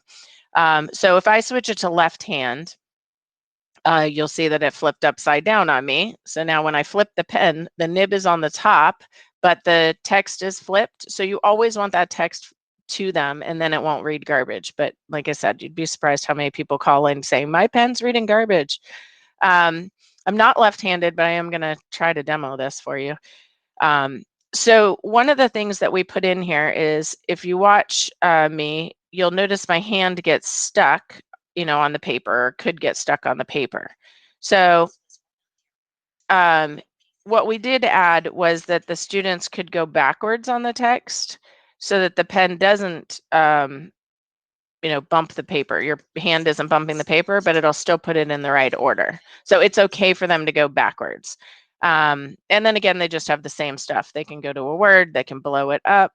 So if I switch it to left hand, you'll see that it flipped upside down on me. So now when I flip the pen, the nib is on the top, but the text is flipped. So you always want that text to them and then it won't read garbage. But like I said, you'd be surprised how many people call in saying, my pen's reading garbage. I'm not left-handed, but I am going to try to demo this for you. So one of the things that we put in here is if you watch me, you'll notice my hand gets stuck, you know, on the paper, or could get stuck on the paper. So what we did add was that the students could go backwards on the text so that the pen doesn't, you know, bump the paper. Your hand isn't bumping the paper, but it'll still put it in the right order. So it's okay for them to go backwards. And then again, they just have the same stuff. They can go to a word, they can blow it up,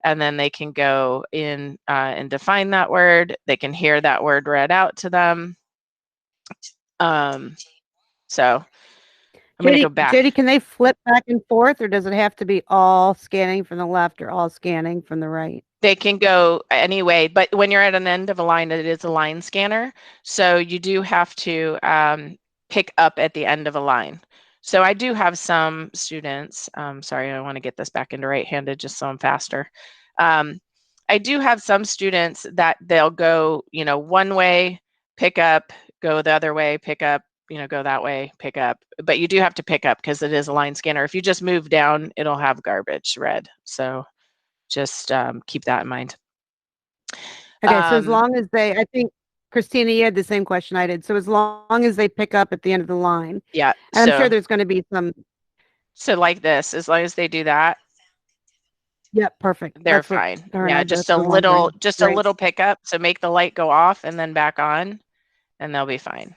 and then they can go in and define that word. They can hear that word read out to them. So I'm going to go back. Jody, can they flip back and forth, or does it have to be all scanning from the left or all scanning from the right? They can go any way, but when you're at an end of a line, it is a line scanner. So you do have to pick up at the end of a line. So I do have some students, sorry, I want to get this back into right-handed just so I'm faster. I do have some students that they'll go, you know, one way, pick up, go the other way, pick up, you know, go that way, pick up. But you do have to pick up because it is a line scanner. If you just move down, it'll have garbage read. So just keep that in mind. Okay, so as long as I think, Christina, you had the same question I did. So as long as they pick up at the end of the line. Yeah. And I'm sure there's going to be some. So like this, as long as they do that. Yep, perfect. They're fine. Yeah, just a little pickup. So make the light go off and then back on and they'll be fine.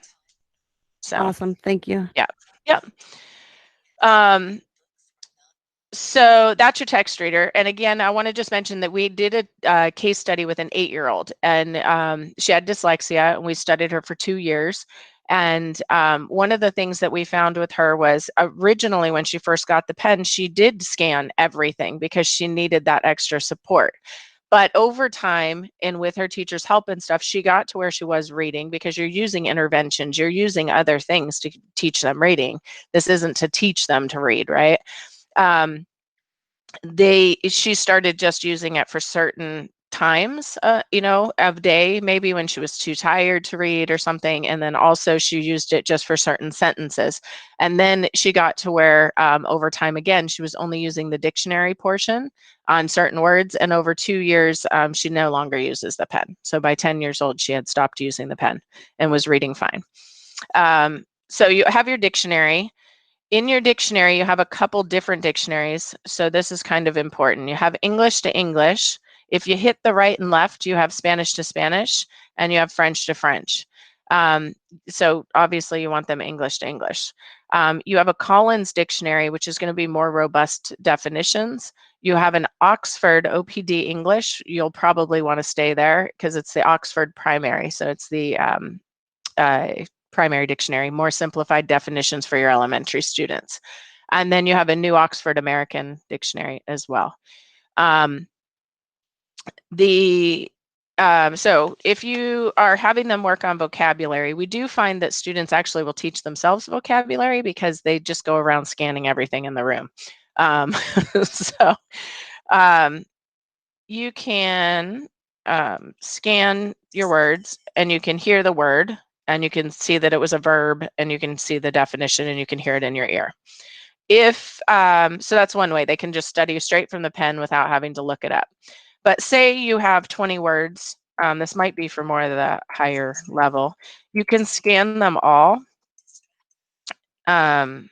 So awesome. Thank you. Yeah. Yep. So that's your text reader. And again, I want to just mention that we did a case study with an 8-year-old and she had dyslexia and we studied her for 2 years. And one of the things that we found with her was originally when she first got the pen, she did scan everything because she needed that extra support. But over time and with her teacher's help and stuff, she got to where she was reading because you're using interventions, you're using other things to teach them reading. This isn't to teach them to read, right? She started just using it for certain times, you know, of day, maybe when she was too tired to read or something. And then also she used it just for certain sentences. And then she got to where over time, again, she was only using the dictionary portion on certain words. And over 2 years, she no longer uses the pen. So by 10 years old, she had stopped using the pen and was reading fine. So you have your dictionary. In your dictionary, you have a couple different dictionaries. So this is kind of important. You have English to English. If you hit the right and left, you have Spanish to Spanish, and you have French to French. So obviously you want them English to English. You have a Collins dictionary, which is going to be more robust definitions. You have an Oxford OPD English. You'll probably want to stay there because it's the Oxford primary. So it's the primary dictionary, more simplified definitions for your elementary students. And then you have a New Oxford American Dictionary as well. So if you are having them work on vocabulary, we do find that students actually will teach themselves vocabulary because they just go around scanning everything in the room. You can scan your words and you can hear the word and you can see that it was a verb and you can see the definition and you can hear it in your ear. So that's one way. They can just study straight from the pen without having to look it up. But say you have 20 words, this might be for more of the higher level. You can scan them all. And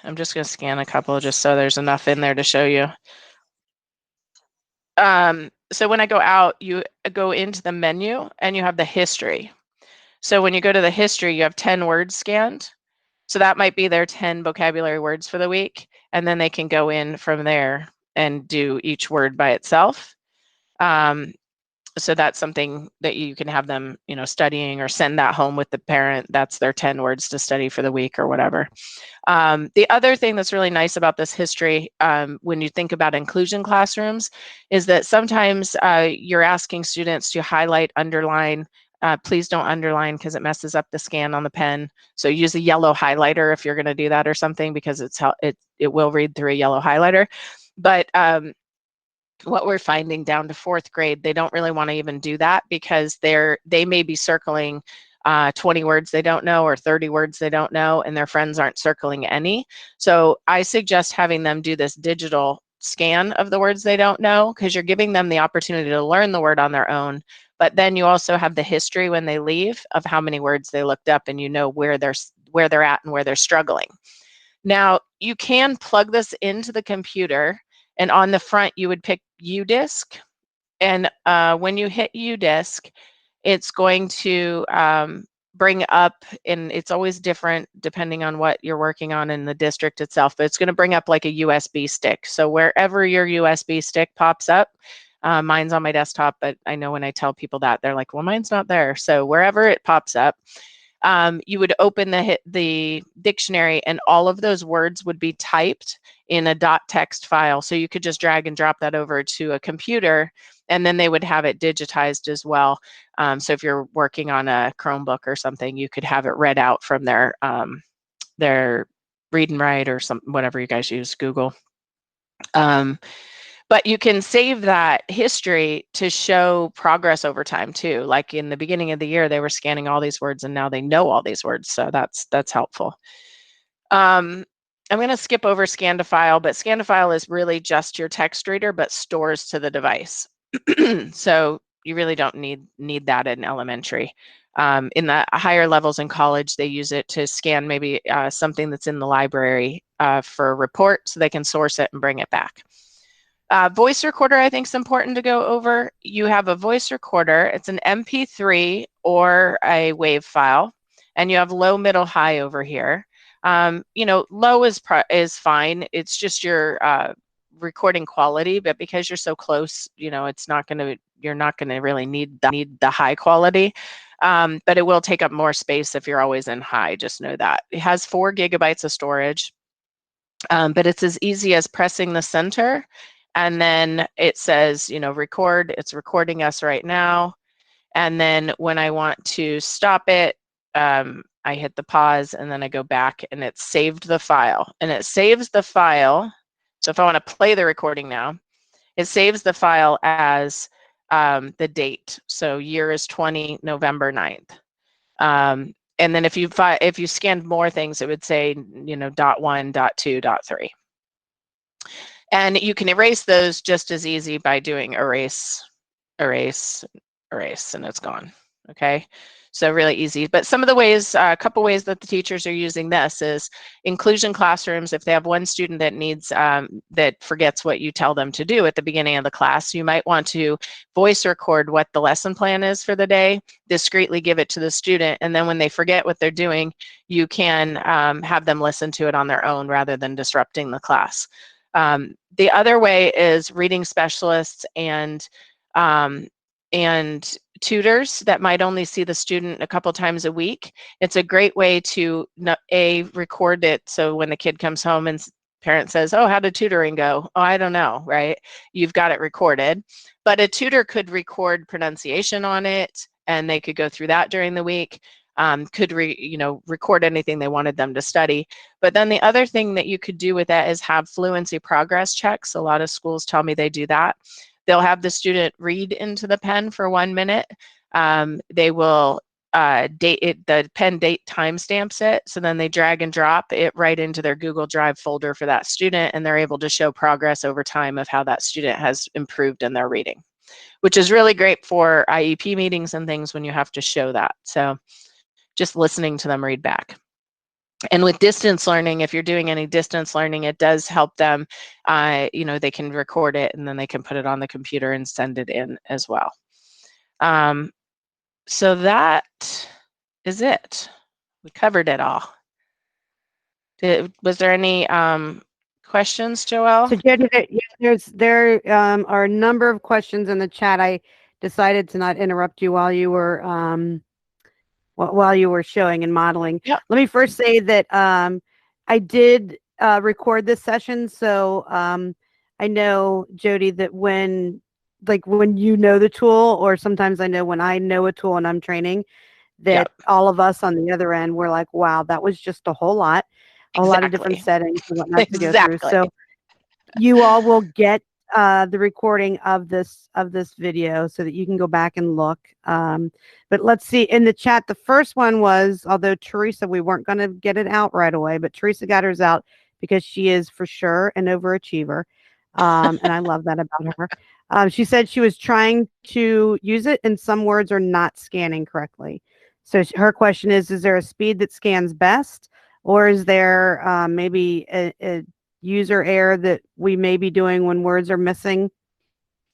I'm just going to scan a couple just so there's enough in there to show you. So when I go out, you go into the menu and you have the history. So when you go to the history, you have 10 words scanned. So that might be their 10 vocabulary words for the week. And then they can go in from there and do each word by itself. So that's something that you can have them, studying or send that home with the parent. That's their 10 words to study for the week or whatever. The other thing that's really nice about this history, when you think about inclusion classrooms, is that sometimes you're asking students to highlight, underline. Please don't underline because it messes up the scan on the pen. So use a yellow highlighter if you're going to do that or something, because it will read through a yellow highlighter. But what we're finding down to 4th grade, they don't really want to even do that because they may be circling 20 words they don't know or 30 words they don't know, and their friends aren't circling any. So I suggest having them do this digital scan of the words they don't know, because you're giving them the opportunity to learn the word on their own. But then you also have the history when they leave of how many words they looked up, and you know where they're at and where they're struggling. Now, you can plug this into the computer, and on the front, you would pick UDisc. And when you hit UDisc, it's going to bring up, and it's always different depending on what you're working on in the district itself, but it's going to bring up like a USB stick. So wherever your USB stick pops up, mine's on my desktop, but I know when I tell people that, they're like, well, mine's not there. So wherever it pops up, you would open the dictionary, and all of those words would be typed in a .text file. So you could just drag and drop that over to a computer, and then they would have it digitized as well. So if you're working on a Chromebook or something, you could have it read out from their read and write or whatever you guys use, Google. But you can save that history to show progress over time too. Like in the beginning of the year, they were scanning all these words and now they know all these words. So that's helpful. I'm going to skip over Scan to File, but Scan to File is really just your text reader, but stores to the device. So you really don't need that in elementary. In the higher levels in college, they use it to scan maybe something that's in the library for a report, so they can source it and bring it back. Voice recorder, I think, is important to go over. You have a voice recorder. It's an MP3 or a WAV file, and you have low, middle, high over here. Low is fine. It's just your recording quality, but because you're so close, it's not going to. You're not going to really need the high quality, but it will take up more space if you're always in high. Just know that it has 4 gigabytes of storage, but it's as easy as pressing the center. And then it says, record, it's recording us right now. And then when I want to stop it, I hit the pause and then I go back and it saved the file. And it saves the file. So if I want to play the recording now, it saves the file as the date. So year is 20 November 9th. And then if you scanned more things, it would say, .1, .2, .3. And you can erase those just as easy by doing erase, erase, erase, and it's gone. Okay. So really easy. But some of the ways, a couple ways that the teachers are using this is inclusion classrooms. If they have one student that needs, that forgets what you tell them to do at the beginning of the class, you might want to voice record what the lesson plan is for the day, discreetly give it to the student, and then when they forget what they're doing, you can have them listen to it on their own rather than disrupting the class. The other way is reading specialists and tutors that might only see the student a couple times a week. It's a great way to record it, so when the kid comes home and parent says, oh, how did tutoring go? Oh, I don't know, right? You've got it recorded. But a tutor could record pronunciation on it, and they could go through that during the week. Could record anything they wanted them to study. But then the other thing that you could do with that is have fluency progress checks. A lot of schools tell me they do that. They'll have the student read into the pen for 1 minute. They will date it, the pen date timestamps it, so then they drag and drop it right into their Google Drive folder for that student, and they're able to show progress over time of how that student has improved in their reading, which is really great for IEP meetings and things when you have to show that. So just listening to them read back. And with distance learning, if you're doing any distance learning, it does help them, they can record it and then they can put it on the computer and send it in as well. So that is it. We covered it all. Was there any questions, Joelle? So Jody, there are a number of questions in the chat. I decided to not interrupt you while you were showing and modeling. Yep. Let me first say that I did record this session, so I know, Jody, that when you know the tool, or sometimes I know when I know a tool and I'm training, that Yep. all of us on the other end, we're like, wow, that was just a whole lot. A lot of different settings and whatnot to go through. So you all will get the recording of this video so that you can go back and look. But let's see, in the chat, the first one was, although Teresa, we weren't going to get it out right away, but Teresa got hers out because she is for sure an overachiever. And I love that about her. She said she was trying to use it and some words are not scanning correctly. So her question is there a speed that scans best? Or is there maybe a user error that we may be doing when words are missing?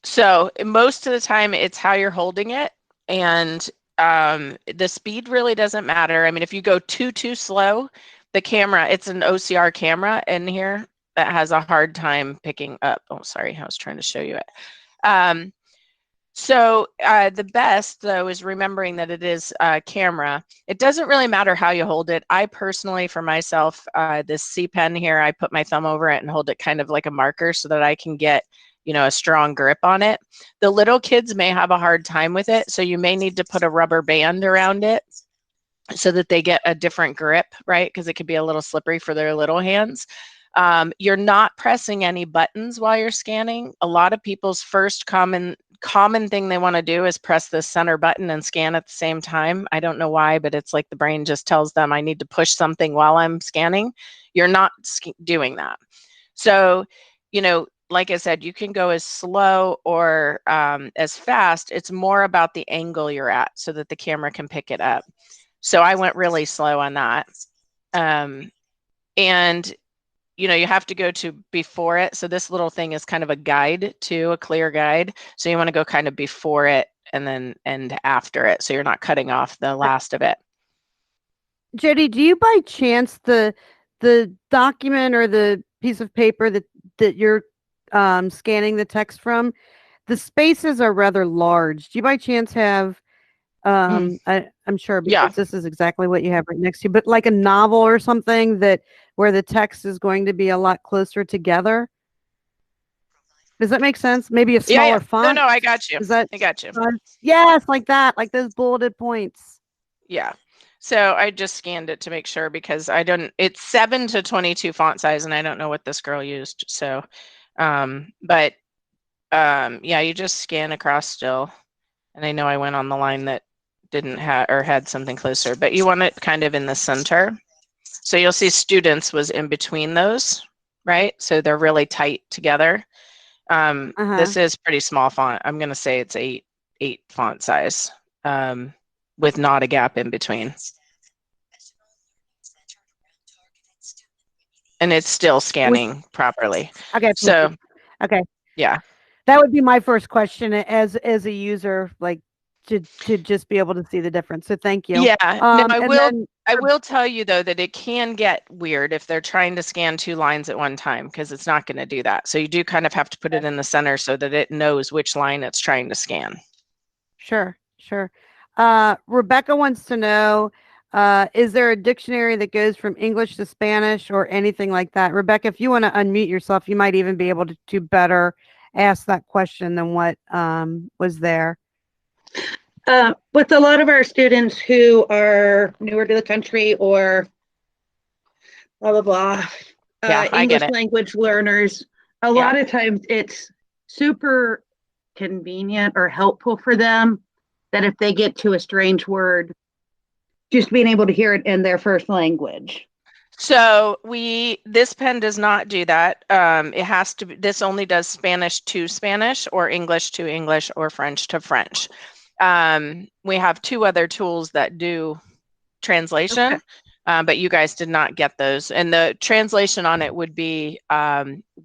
So most of the time it's how you're holding it, and the speed really doesn't matter. I mean, if you go too slow, the camera, it's an OCR camera in here that has a hard time picking up. Oh, sorry, I was trying to show you it. So the best, though, is remembering that it is a camera. It doesn't really matter how you hold it. I personally, for myself, this C pen here, I put my thumb over it and hold it kind of like a marker so that I can get, a strong grip on it. The little kids may have a hard time with it, so you may need to put a rubber band around it so that they get a different grip, right? Because it could be a little slippery for their little hands. You're not pressing any buttons while you're scanning. A lot of people's first common thing they want to do is press the center button and scan at the same time. I don't know why, but it's like the brain just tells them I need to push something while I'm scanning. You're not doing that. So, like I said, you can go as slow or as fast. It's more about the angle you're at so that the camera can pick it up. So I went really slow on that. And you have to go to before it. So this little thing is kind of a guide to a clear guide. So you want to go kind of before it and then after it. So you're not cutting off the last of it. Jody, do you by chance the document or the piece of paper that you're scanning the text from, the spaces are rather large. Do you by chance have I'm sure because this is exactly what you have right next to you, but like a novel or something where the text is going to be a lot closer together? Does that make sense? Maybe a smaller font? No, I got you. I got you. Yes, like that, like those bulleted points. Yeah. So I just scanned it to make sure because it's 7 to 22 font size and I don't know what this girl used. So, yeah, you just scan across still. And I know I went on the line that didn't have or had something closer, but you want it kind of in the center. So you'll see students was in between those, right? So they're really tight together. This is pretty small font. I'm going to say it's 8 font size. with not a gap in between. And it's still scanning properly. Okay. So, okay. Yeah. That would be my first question as a user, like to just be able to see the difference. So thank you. Yeah. Now, And I will tell you though that it can get weird if they're trying to scan 2 lines at one time, because it's not going to do that. So you do kind of have to put it in the center so that it knows which line it's trying to scan. Sure. Rebecca wants to know, is there a dictionary that goes from English to Spanish or anything like that? Rebecca, if you want to unmute yourself, you might even be able to better ask that question than what was there. With a lot of our students who are newer to the country or blah, blah, blah, English language learners, a lot of times it's super convenient or helpful for them that if they get to a strange word, just being able to hear it in their first language. So this pen does not do that. It has to be, this only does Spanish to Spanish or English to English or French to French. We have 2 other tools that do translation, but you guys did not get those. And the translation on it would be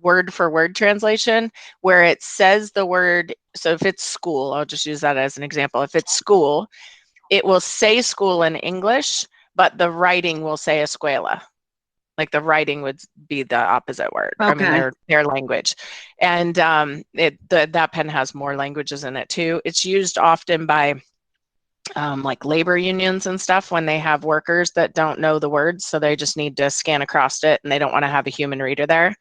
word for word translation, where it says the word. So if it's school, I'll just use that as an example. If it's school, it will say school in English, but the writing will say escuela. Like the writing would be the opposite word. Okay. I mean, their language. And that pen has more languages in it too. It's used often by like labor unions and stuff when they have workers that don't know the words. So they just need to scan across it and they don't want to have a human reader there.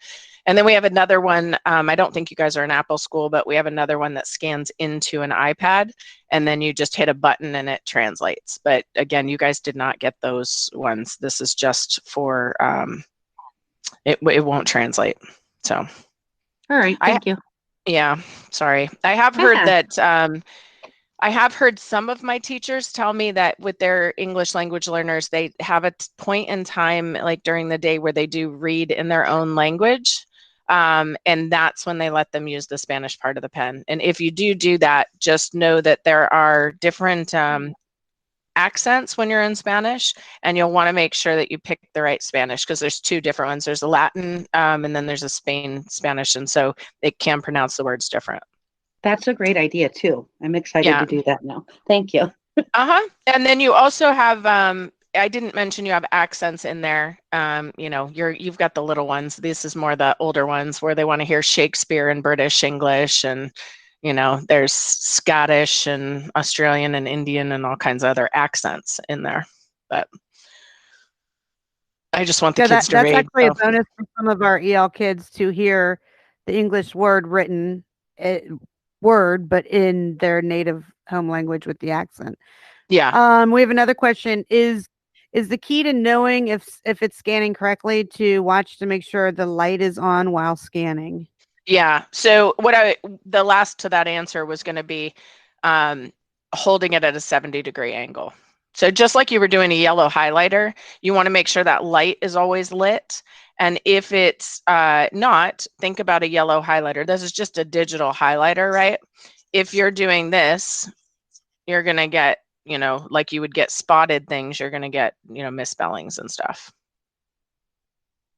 And then we have another one. I don't think you guys are an Apple school, but we have another one that scans into an iPad and then you just hit a button and it translates. But again, you guys did not get those ones. This is just for, it won't translate. So. All right, thank you. Yeah, sorry. I have heard that, I have heard some of my teachers tell me that with their English language learners, they have a point in time, like during the day, where they do read in their own language. And that's when they let them use the Spanish part of the pen. And if you do that, just know that there are different accents when you're in Spanish, and you'll want to make sure that you pick the right Spanish, because there's 2 different ones. There's a Latin and then there's a Spanish. And so it can pronounce the words different. That's a great idea too. I'm excited to do that now. Thank you. And then you also have, I didn't mention you have accents in there. You know, you've got the little ones. This is more the older ones where they want to hear Shakespeare and British English, and you know, there's Scottish and Australian and Indian and all kinds of other accents in there. But I just want the kids to read. That's actually a bonus for some of our EL kids to hear the English word written but in their native home language with the accent. Yeah. We have another question. Is the key to knowing if it's scanning correctly to watch to make sure the light is on while scanning? Yeah. So the last to that answer was going to be holding it at a 70-degree angle. So just like you were doing a yellow highlighter, you want to make sure that light is always lit. And if it's not, think about a yellow highlighter. This is just a digital highlighter, right? If you're doing this, you're going to get, you know, like you would get spotted things, you're going to get, you know, misspellings and stuff.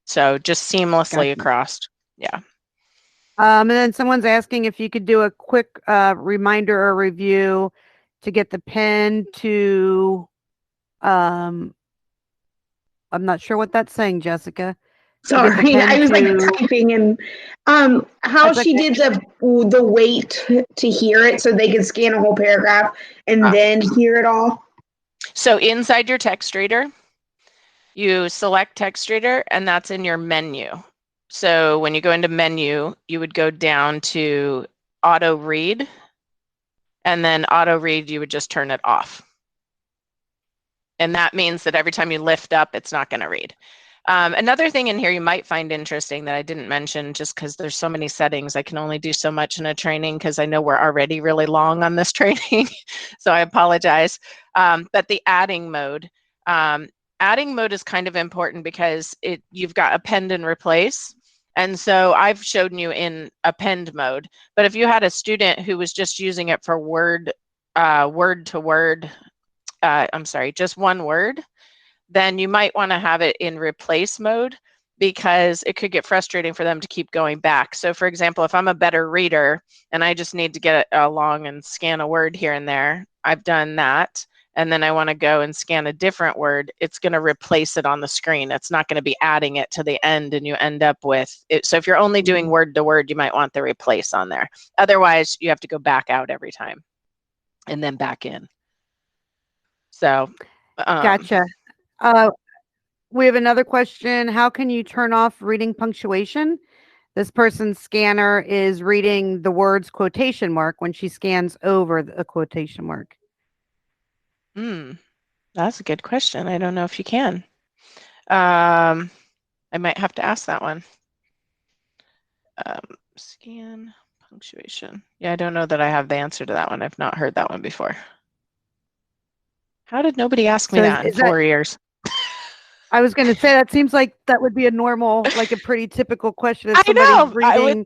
So just seamlessly across. Yeah. And then someone's asking if you could do a quick reminder or review to get the pen to, I'm not sure what that's saying, Jessica. Sorry, I was like typing and how she did the wait to hear it so they could scan a whole paragraph and then hear it all. So inside your text reader, you select text reader, and that's in your menu. So when you go into menu, you would go down to auto read, and then auto read, you would just turn it off. And that means that every time you lift up, it's not going to read. Another thing in here you might find interesting that I didn't mention, just because there's so many settings, I can only do so much in a training because I know we're already really long on this training, so I apologize. But the adding mode is kind of important because you've got append and replace. And so I've shown you in append mode, but if you had a student who was just using it for word to word I'm sorry, just one word, then you might want to have it in replace mode, because it could get frustrating for them to keep going back. So for example, if I'm a better reader and I just need to get along and scan a word here and there, I've done that. And then I want to go and scan a different word, it's going to replace it on the screen. It's not going to be adding it to the end and you end up with it. So if you're only doing word to word, you might want the replace on there. Otherwise, you have to go back out every time and then back in. So, gotcha. We have another question. How can you turn off reading punctuation? This person's scanner is reading the words quotation mark when she scans over a quotation mark. That's a good question. I don't know if you can. I might have to ask that one. Scan punctuation. Yeah, I don't know that I have the answer to that one. I've not heard that one before. How did nobody ask me that in 4 years? I was going to say, that seems like that would be a normal, like a pretty typical question. If I know. Reading,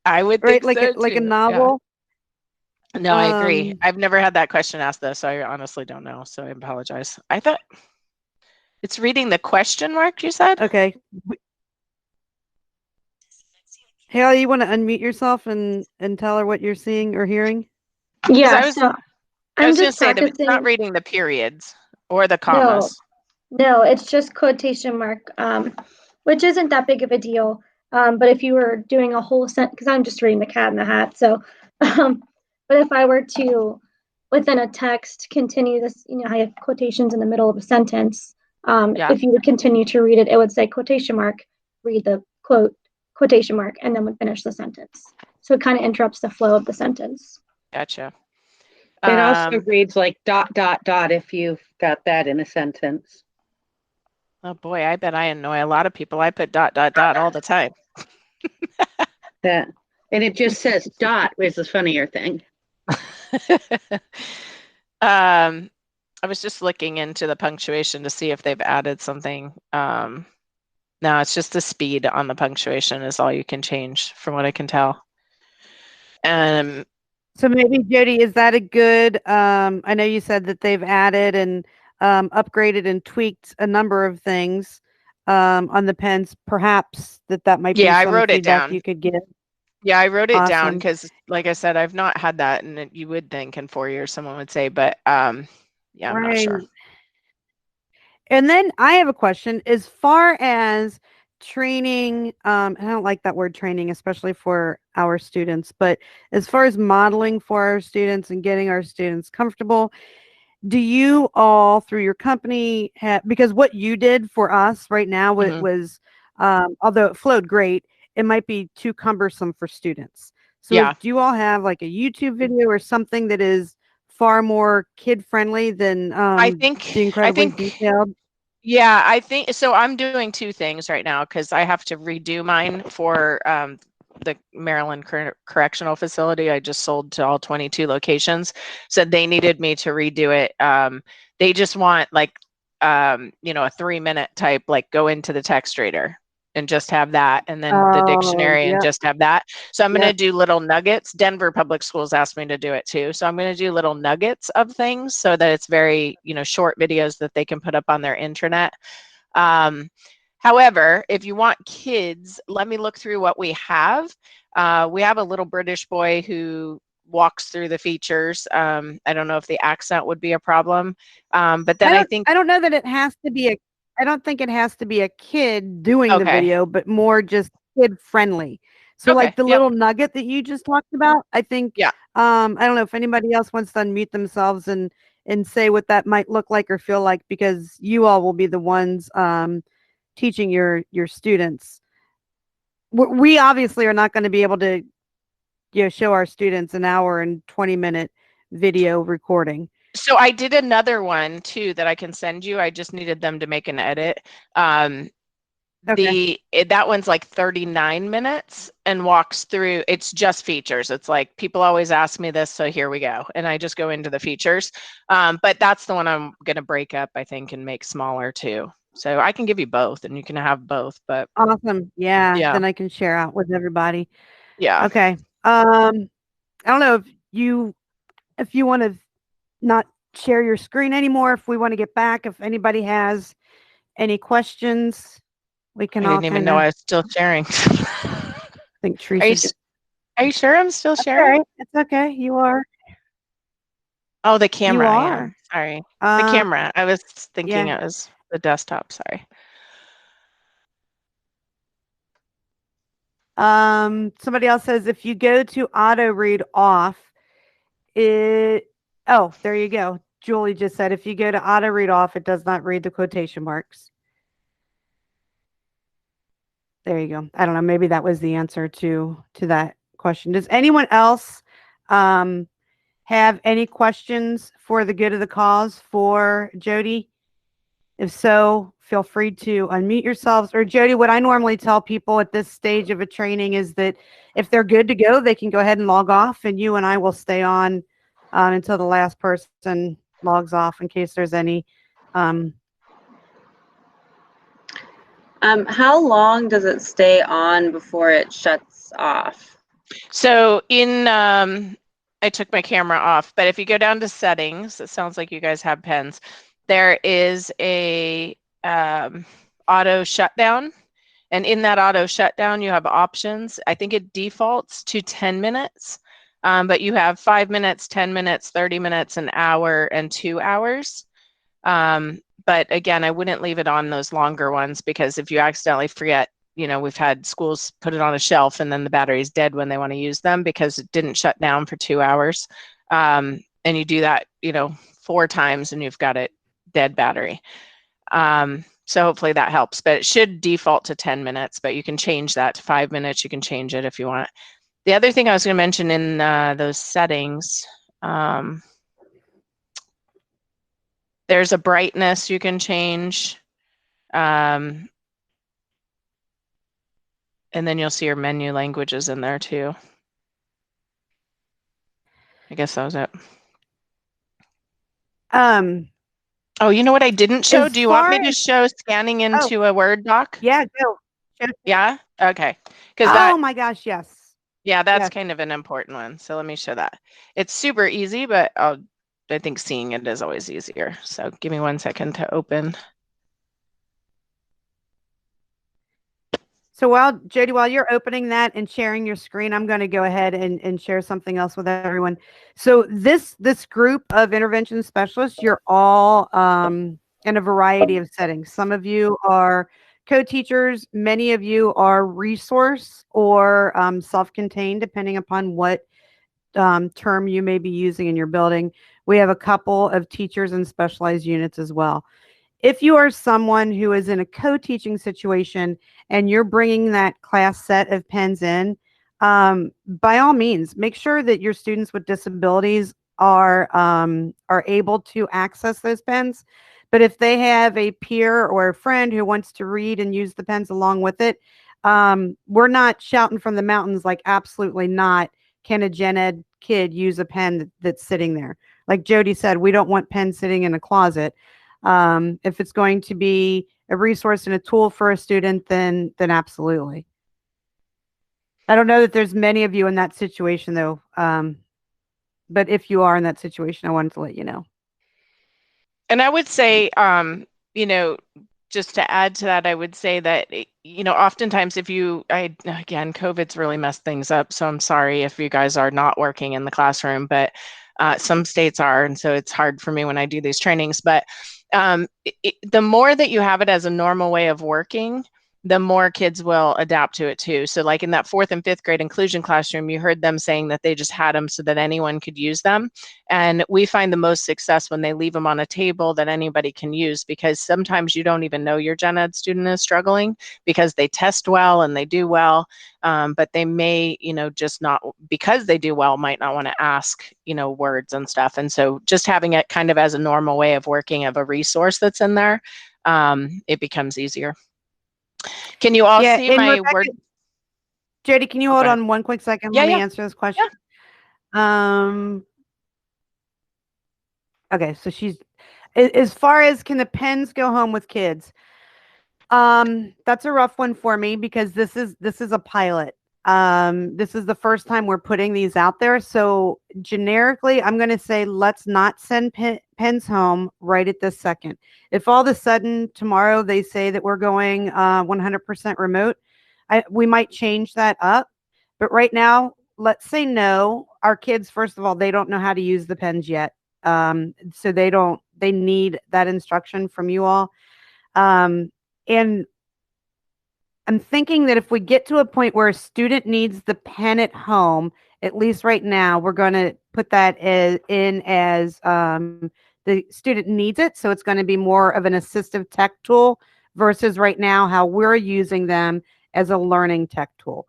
I would right, think so like a too. novel. Yeah. No, I agree. I've never had that question asked though, so I honestly don't know. So I apologize. I thought it's reading the question mark, you said? Okay. Haley, you want to unmute yourself and tell her what you're seeing or hearing? Yeah, I was going to say that it's not reading the periods or the commas. No, it's just quotation mark, which isn't that big of a deal. But if you were doing a whole sentence, because I'm just reading The Cat in the Hat, so, but if I were to, within a text, continue this, you know, I have quotations in the middle of a sentence. If you would continue to read it, it would say quotation mark, read the quote, quotation mark, and then would finish the sentence. So it kind of interrupts the flow of the sentence. Gotcha. It also reads like ... if you've got that in a sentence. Oh boy, I bet I annoy a lot of people. I put ... all the time. That, and it just says dot is the funnier thing. I was just looking into the punctuation to see if they've added something. No, it's just the speed on the punctuation is all you can change from what I can tell. So maybe Jody, is that a good, I know you said that they've added and upgraded and tweaked a number of things on the pens. Perhaps that might be I some wrote it feedback down. you could give. Yeah, I wrote it down because, like I said, I've not had that, and you would think in 4 years someone would say, but yeah, I'm not sure. And then I have a question as far as training. I don't like that word training, especially for our students, but as far as modeling for our students and getting our students comfortable, do you all through your company have, because what you did for us right now was, although it flowed great, it might be too cumbersome for students. So do you all have like a YouTube video or something that is far more kid friendly than I think detailed? Yeah, I think so. I'm doing two things right now because I have to redo mine for the Maryland Correctional Facility. I just sold to all 22 locations, so they needed me to redo it. They just want like a 3-minute type, like go into the text reader and just have that, and then the dictionary and just have that. So I'm going to do little nuggets. Denver Public Schools asked me to do it too. So I'm going to do little nuggets of things so that it's very, short videos that they can put up on their intranet. However, if you want kids, let me look through what we have. We have a little British boy who walks through the features. I don't know if the accent would be a problem. But then I don't know that it has to be I don't think it has to be a kid doing the video, but more just kid friendly. So like the little nugget that you just talked about, I think, I don't know if anybody else wants to unmute themselves and say what that might look like or feel like, because you all will be the ones teaching your students. We obviously are not going to be able to, show our students an hour and 20-minute video recording. So I did another one too that I can send you. I just needed them to make an edit. That one's like 39 minutes and walks through, it's just features. It's like, people always ask me this, so here we go. And I just go into the features. But that's the one I'm going to break up, I think, and make smaller too. So I can give you both and you can have both, but. Awesome. Yeah. Then I can share out with everybody. Yeah. Okay. I don't know if you want to not share your screen anymore. If we want to get back, if anybody has any questions, we can I all didn't even know I was still sharing. I think Teresa. Are you sure I'm still sharing? All right. It's okay. You are. Oh, the camera. You I are. am. Sorry. The camera. I was thinking it was the desktop. Sorry. Somebody else says if you go to auto read off, there you go. Julie just said if you go to auto read off, it does not read the quotation marks. There you go. I don't know. Maybe that was the answer to that question. Does anyone else have any questions for the good of the cause for Jody? If so, feel free to unmute yourselves. Or Jody, what I normally tell people at this stage of a training is that if they're good to go, they can go ahead and log off, and you and I will stay on until the last person logs off in case there's any. How long does it stay on before it shuts off? So I took my camera off, but if you go down to settings, it sounds like you guys have pens. There is a auto shutdown, and in that auto shutdown, you have options. I think it defaults to 10 minutes, but you have 5 minutes, 10 minutes, 30 minutes, an hour, and 2 hours. But again, I wouldn't leave it on those longer ones because if you accidentally forget, we've had schools put it on a shelf and then the battery's dead when they want to use them because it didn't shut down for 2 hours. And you do that, 4 times and you've got it dead battery. So hopefully that helps, but it should default to 10 minutes, but you can change that to 5 minutes. You can change it if you want. The other thing I was going to mention in those settings, there's a brightness you can change. And then you'll see your menu languages in there too. I guess that was it. Oh, you know what I didn't show? Do you want me to show scanning into a Word doc? Yeah, go. Yeah? Okay. Oh my gosh, yes. Yeah, that's kind of an important one. So let me show that. It's super easy, but I think seeing it is always easier. So give me 1 second to open. So Jody, while you're opening that and sharing your screen, I'm going to go ahead and share something else with everyone. So this group of intervention specialists, you're all in a variety of settings. Some of you are co-teachers. Many of you are resource or self-contained, depending upon what term you may be using in your building. We have a couple of teachers and specialized units as well. If you are someone who is in a co-teaching situation and you're bringing that class set of pens in, by all means, make sure that your students with disabilities are able to access those pens. But if they have a peer or a friend who wants to read and use the pens along with it, we're not shouting from the mountains like absolutely not. Can a gen ed kid use a pen that's sitting there? Like Jody said, we don't want pens sitting in a closet. If it's going to be a resource and a tool for a student, then absolutely. I don't know that there's many of you in that situation though. But if you are in that situation, I wanted to let you know. And I would say, just to add to that, I would say that, oftentimes again, COVID's really messed things up. So I'm sorry if you guys are not working in the classroom, but some states are. And so it's hard for me when I do these trainings. But the more that you have it as a normal way of working, the more kids will adapt to it too. So like in that 4th and 5th grade inclusion classroom, you heard them saying that they just had them so that anyone could use them. And we find the most success when they leave them on a table that anybody can use, because sometimes you don't even know your gen ed student is struggling because they test well and they do well. But they may, just not, because they do well, might not want to ask, words and stuff. And so just having it kind of as a normal way of working of a resource that's in there, it becomes easier. Can you all see my word? Jody, can you hold on 1 quick second? Let me answer this question. Yeah. Okay, so as far as can the pens go home with kids? That's a rough one for me because this is a pilot. This is the first time we're putting these out there. So generically, I'm going to say, let's not send pens home right at this second. If all of a sudden tomorrow they say that we're going 100% remote, we might change that up. But right now, let's say no. Our kids, first of all, they don't know how to use the pens yet. So they need that instruction from you all. And I'm thinking that if we get to a point where a student needs the pen at home, at least right now, we're going to put that in as the student needs it. So it's going to be more of an assistive tech tool versus right now how we're using them as a learning tech tool.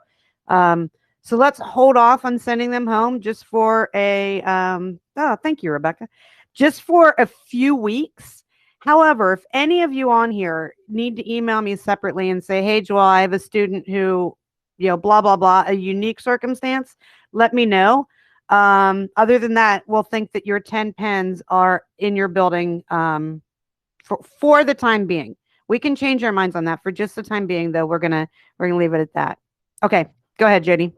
So let's hold off on sending them home just for thank you, Rebecca, just for a few weeks. However, if any of you on here need to email me separately and say, hey, Joel, I have a student who, blah, blah, blah, a unique circumstance, let me know. Other than that, we'll think that your 10 pens are in your building for the time being. We can change our minds on that. For just the time being, though, we're gonna leave it at that. Okay, go ahead, Jody.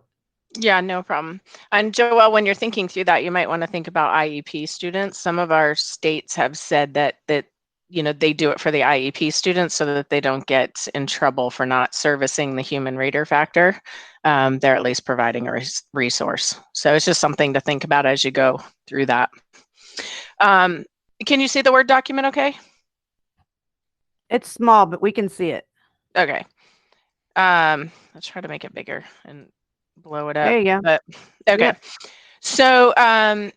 Yeah, no problem. And Joelle, when you're thinking through that, you might want to think about IEP students. Some of our states have said that they do it for the IEP students so that they don't get in trouble for not servicing the human reader factor. They're at least providing a resource. So it's just something to think about as you go through that. Can you see the Word document okay? It's small, but we can see it. Okay. Let's try to make it bigger and blow it up. There you go. But, okay. Yep. So, and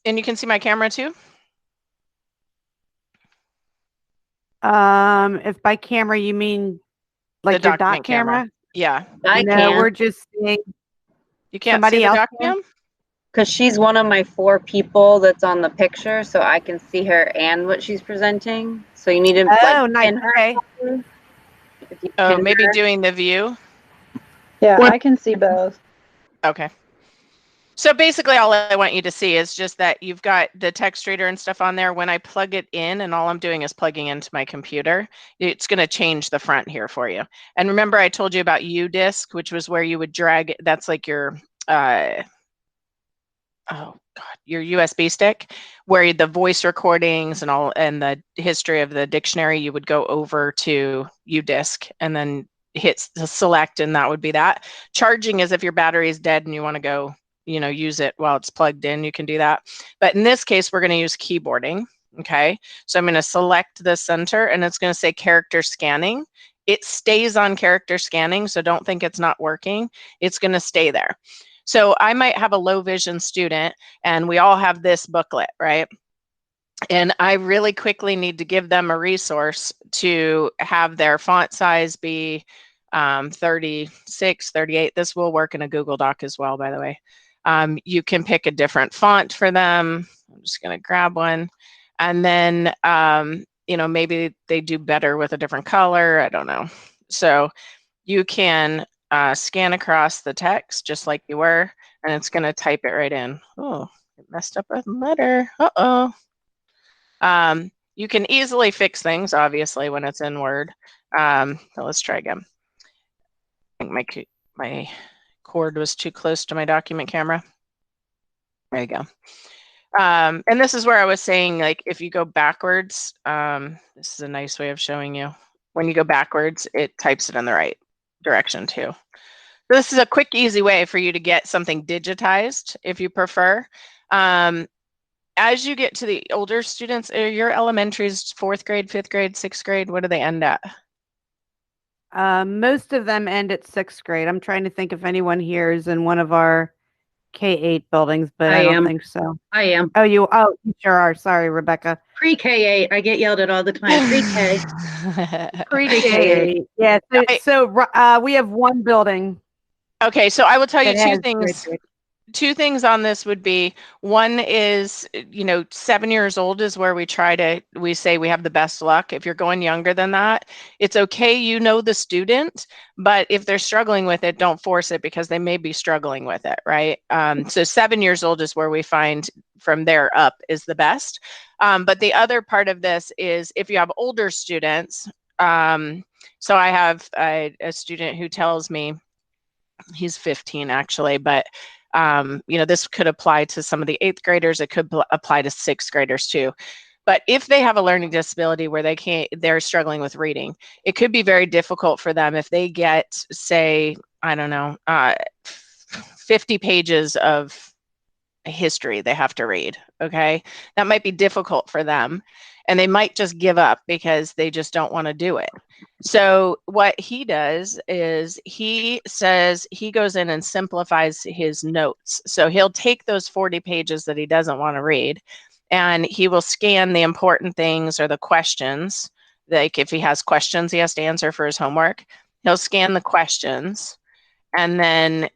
you can see my camera too? If by camera you mean like your dot camera? Yeah. I no, can. we're just seeing you can't somebody see the else document? Because she's one of my 4 people that's on the picture, so I can see her and what she's presenting. So you need to nice. pin her. Okay. Oh, maybe doing the view? Yeah, I can see both. Okay. So basically all I want you to see is just that you've got the text reader and stuff on there. When I plug it in, and all I'm doing is plugging into my computer, it's going to change the front here for you. And remember I told you about UDisc, which was where you would drag, that's like your, your USB stick, where the voice recordings and the history of the dictionary, you would go over to UDisc and then hit select, and that would be that. Charging is if your battery is dead and you want to go use it while it's plugged in, you can do that. But in this case, we're going to use keyboarding. Okay, so I'm going to select the center and it's going to say character scanning. It stays on character scanning, so don't think it's not working. It's going to stay there. So I might have a low vision student and we all have this booklet, right? And I really quickly need to give them a resource to have their font size be 36, 38. This will work in a Google Doc as well, by the way. You can pick a different font for them. I'm just going to grab one. And then, maybe they do better with a different color. I don't know. So you can scan across the text just like you were, and it's going to type it right in. Oh, it messed up a letter. Uh-oh. You can easily fix things, obviously, when it's in Word. So let's try again. I think my cord was too close to my document camera. There you go. And this is where I was saying, like, if you go backwards, this is a nice way of showing you. When you go backwards, it types it in the right direction too. So this is a quick, easy way for you to get something digitized if you prefer. As you get to the older students, are your elementaries 4th grade, 5th grade, 6th grade? What do they end at? Most of them end at 6th grade. I'm trying to think if anyone here is in one of our K-8 buildings, but I don't think so. I am. Oh, you sure are. Sorry, Rebecca. Pre-K-8. I get yelled at all the time. Pre-K. Pre-K-8. Yeah. So we have one building. Okay, so I will tell you 2 things. 2 things on this would be, one is, 7 years old is where we say we have the best luck. If you're going younger than that, it's okay. The student, but if they're struggling with it, don't force it because they may be struggling with it, right? So 7 years old is where we find from there up is the best. But the other part of this is if you have older students, so I have a student who tells me, He's 15 actually, but this could apply to some of the 8th graders. It could apply to 6th graders too. But if they have a learning disability where they're struggling with reading, it could be very difficult for them if they get, say, I don't know, 50 pages of history they have to read. Okay. That might be difficult for them. And they might just give up because they just don't want to do it. So what he does is he says he goes in and simplifies his notes. So he'll take those 40 pages that he doesn't want to read, and he will scan the important things or the questions. Like if he has questions he has to answer for his homework, he'll scan the questions, and then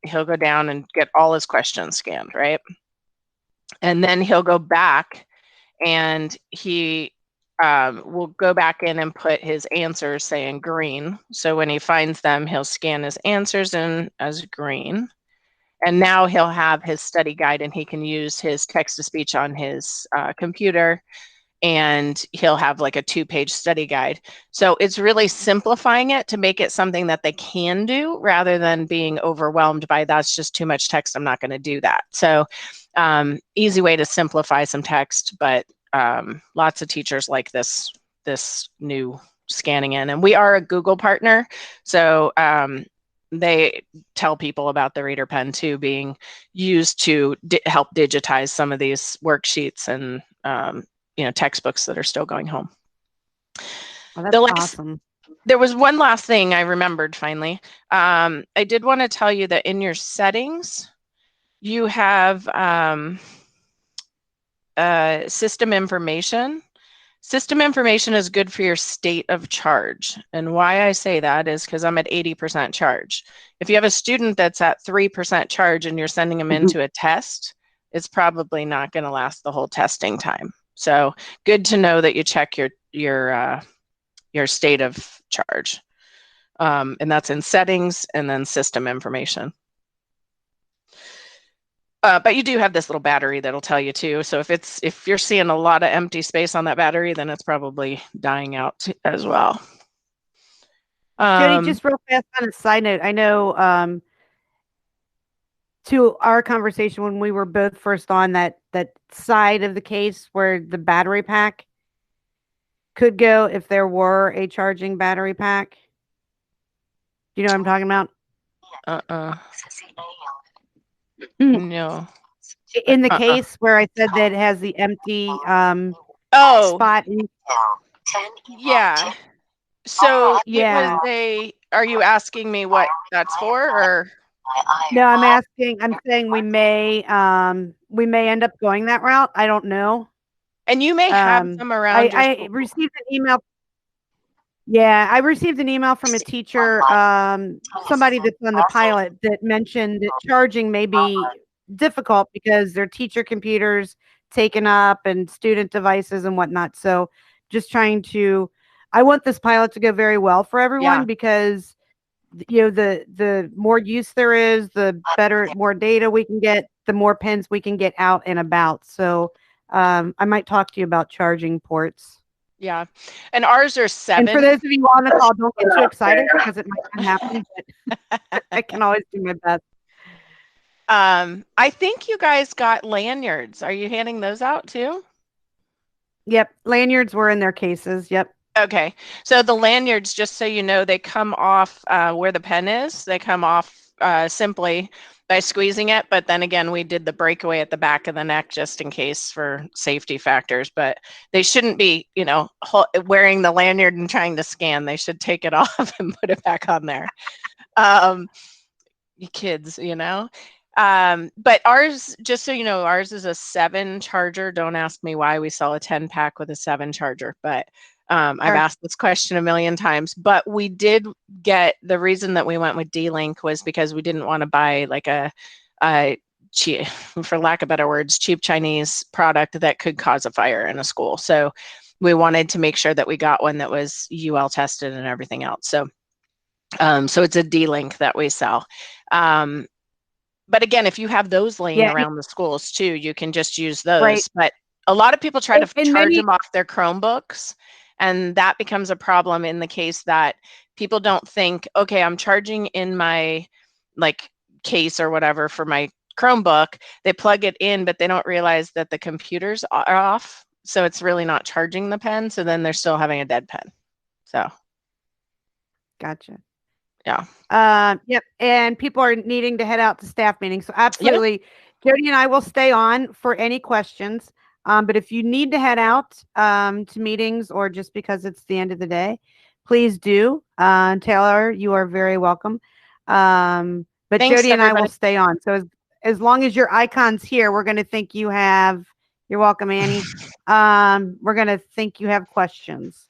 he'll go down and get all his questions scanned, right? And then he'll go back and he will go back in and put his answers, say, in green. So when he finds them, he'll scan his answers in as green. And now he'll have his study guide, and he can use his text-to-speech on his computer, and he'll have like a 2-page study guide. So it's really simplifying it to make it something that they can do rather than being overwhelmed by, that's just too much text, I'm not going to do that. So easy way to simplify some text, but lots of teachers like this new scanning in. And we are a Google partner, so they tell people about the Reader Pen too, being used to help digitize some of these worksheets and textbooks that are still going home. Oh, that's awesome. There was one last thing I remembered finally. I did want to tell you that in your settings, you have system information. System information is good for your state of charge. And why I say that is because I'm at 80% charge. If you have a student that's at 3% charge and you're sending them into a test, it's probably not going to last the whole testing time. So good to know that you check your state of charge. And that's in settings and then system information. But you do have this little battery that'll tell you too. So if you're seeing a lot of empty space on that battery, then it's probably dying out as well. Jody, just real fast on a side note, I know to our conversation when we were both first on, that side of the case where the battery pack could go if there were a charging battery pack. Do you know what I'm talking about? No. In the case where I said that it has the empty spot. Yeah. So yeah. Are you asking me what that's for, or? No, I'm saying we may end up going that route. I don't know. And you may have them around. I received an email. Yeah, I received an email from a teacher, somebody that's on the pilot, that mentioned that charging may be difficult because their teacher computers taken up and student devices and whatnot. So just I want this pilot to go very well for everyone, because the more use there is, the better, more data we can get, the more pens we can get out and about. So I might talk to you about charging ports. Yeah. And ours are 7. And for those of you on the call, don't get too excited because it might not happen, but I can always do my best. I think you guys got lanyards. Are you handing those out too? Yep. Lanyards were in their cases. Yep. Okay. So the lanyards, just so you know, they come off where the pen is. They come off simply by squeezing it. But then again, we did the breakaway at the back of the neck just in case for safety factors. But they shouldn't be, wearing the lanyard and trying to scan. They should take it off and put it back on there. You kids, but ours, just so you know, ours is a 7 charger. Don't ask me why we sell a 10 pack with a 7 charger, but I've asked this question a million times. But we did get, the reason that we went with D-Link was because we didn't want to buy like a cheap, for lack of better words, cheap Chinese product that could cause a fire in a school. So we wanted to make sure that we got one that was UL tested and everything else. So it's a D-Link that we sell. But again, if you have those laying around the schools too, you can just use those. Right. But a lot of people try to charge them off their Chromebooks. And that becomes a problem in the case that people don't think, okay, I'm charging in my like case or whatever for my Chromebook. They plug it in, but they don't realize that the computers are off. So it's really not charging the pen. So then they're still having a dead pen. So. Gotcha. Yeah. Yep. And people are needing to head out to staff meetings. So absolutely, yep. Jody and I will stay on for any questions. But if you need to head out to meetings or just because it's the end of the day, please do. Taylor, you are very welcome. But Thanks, Jody and everybody. I will stay on. So as long as your icon's here, we're going to think you have, you're welcome, Annie. We're going to think you have questions.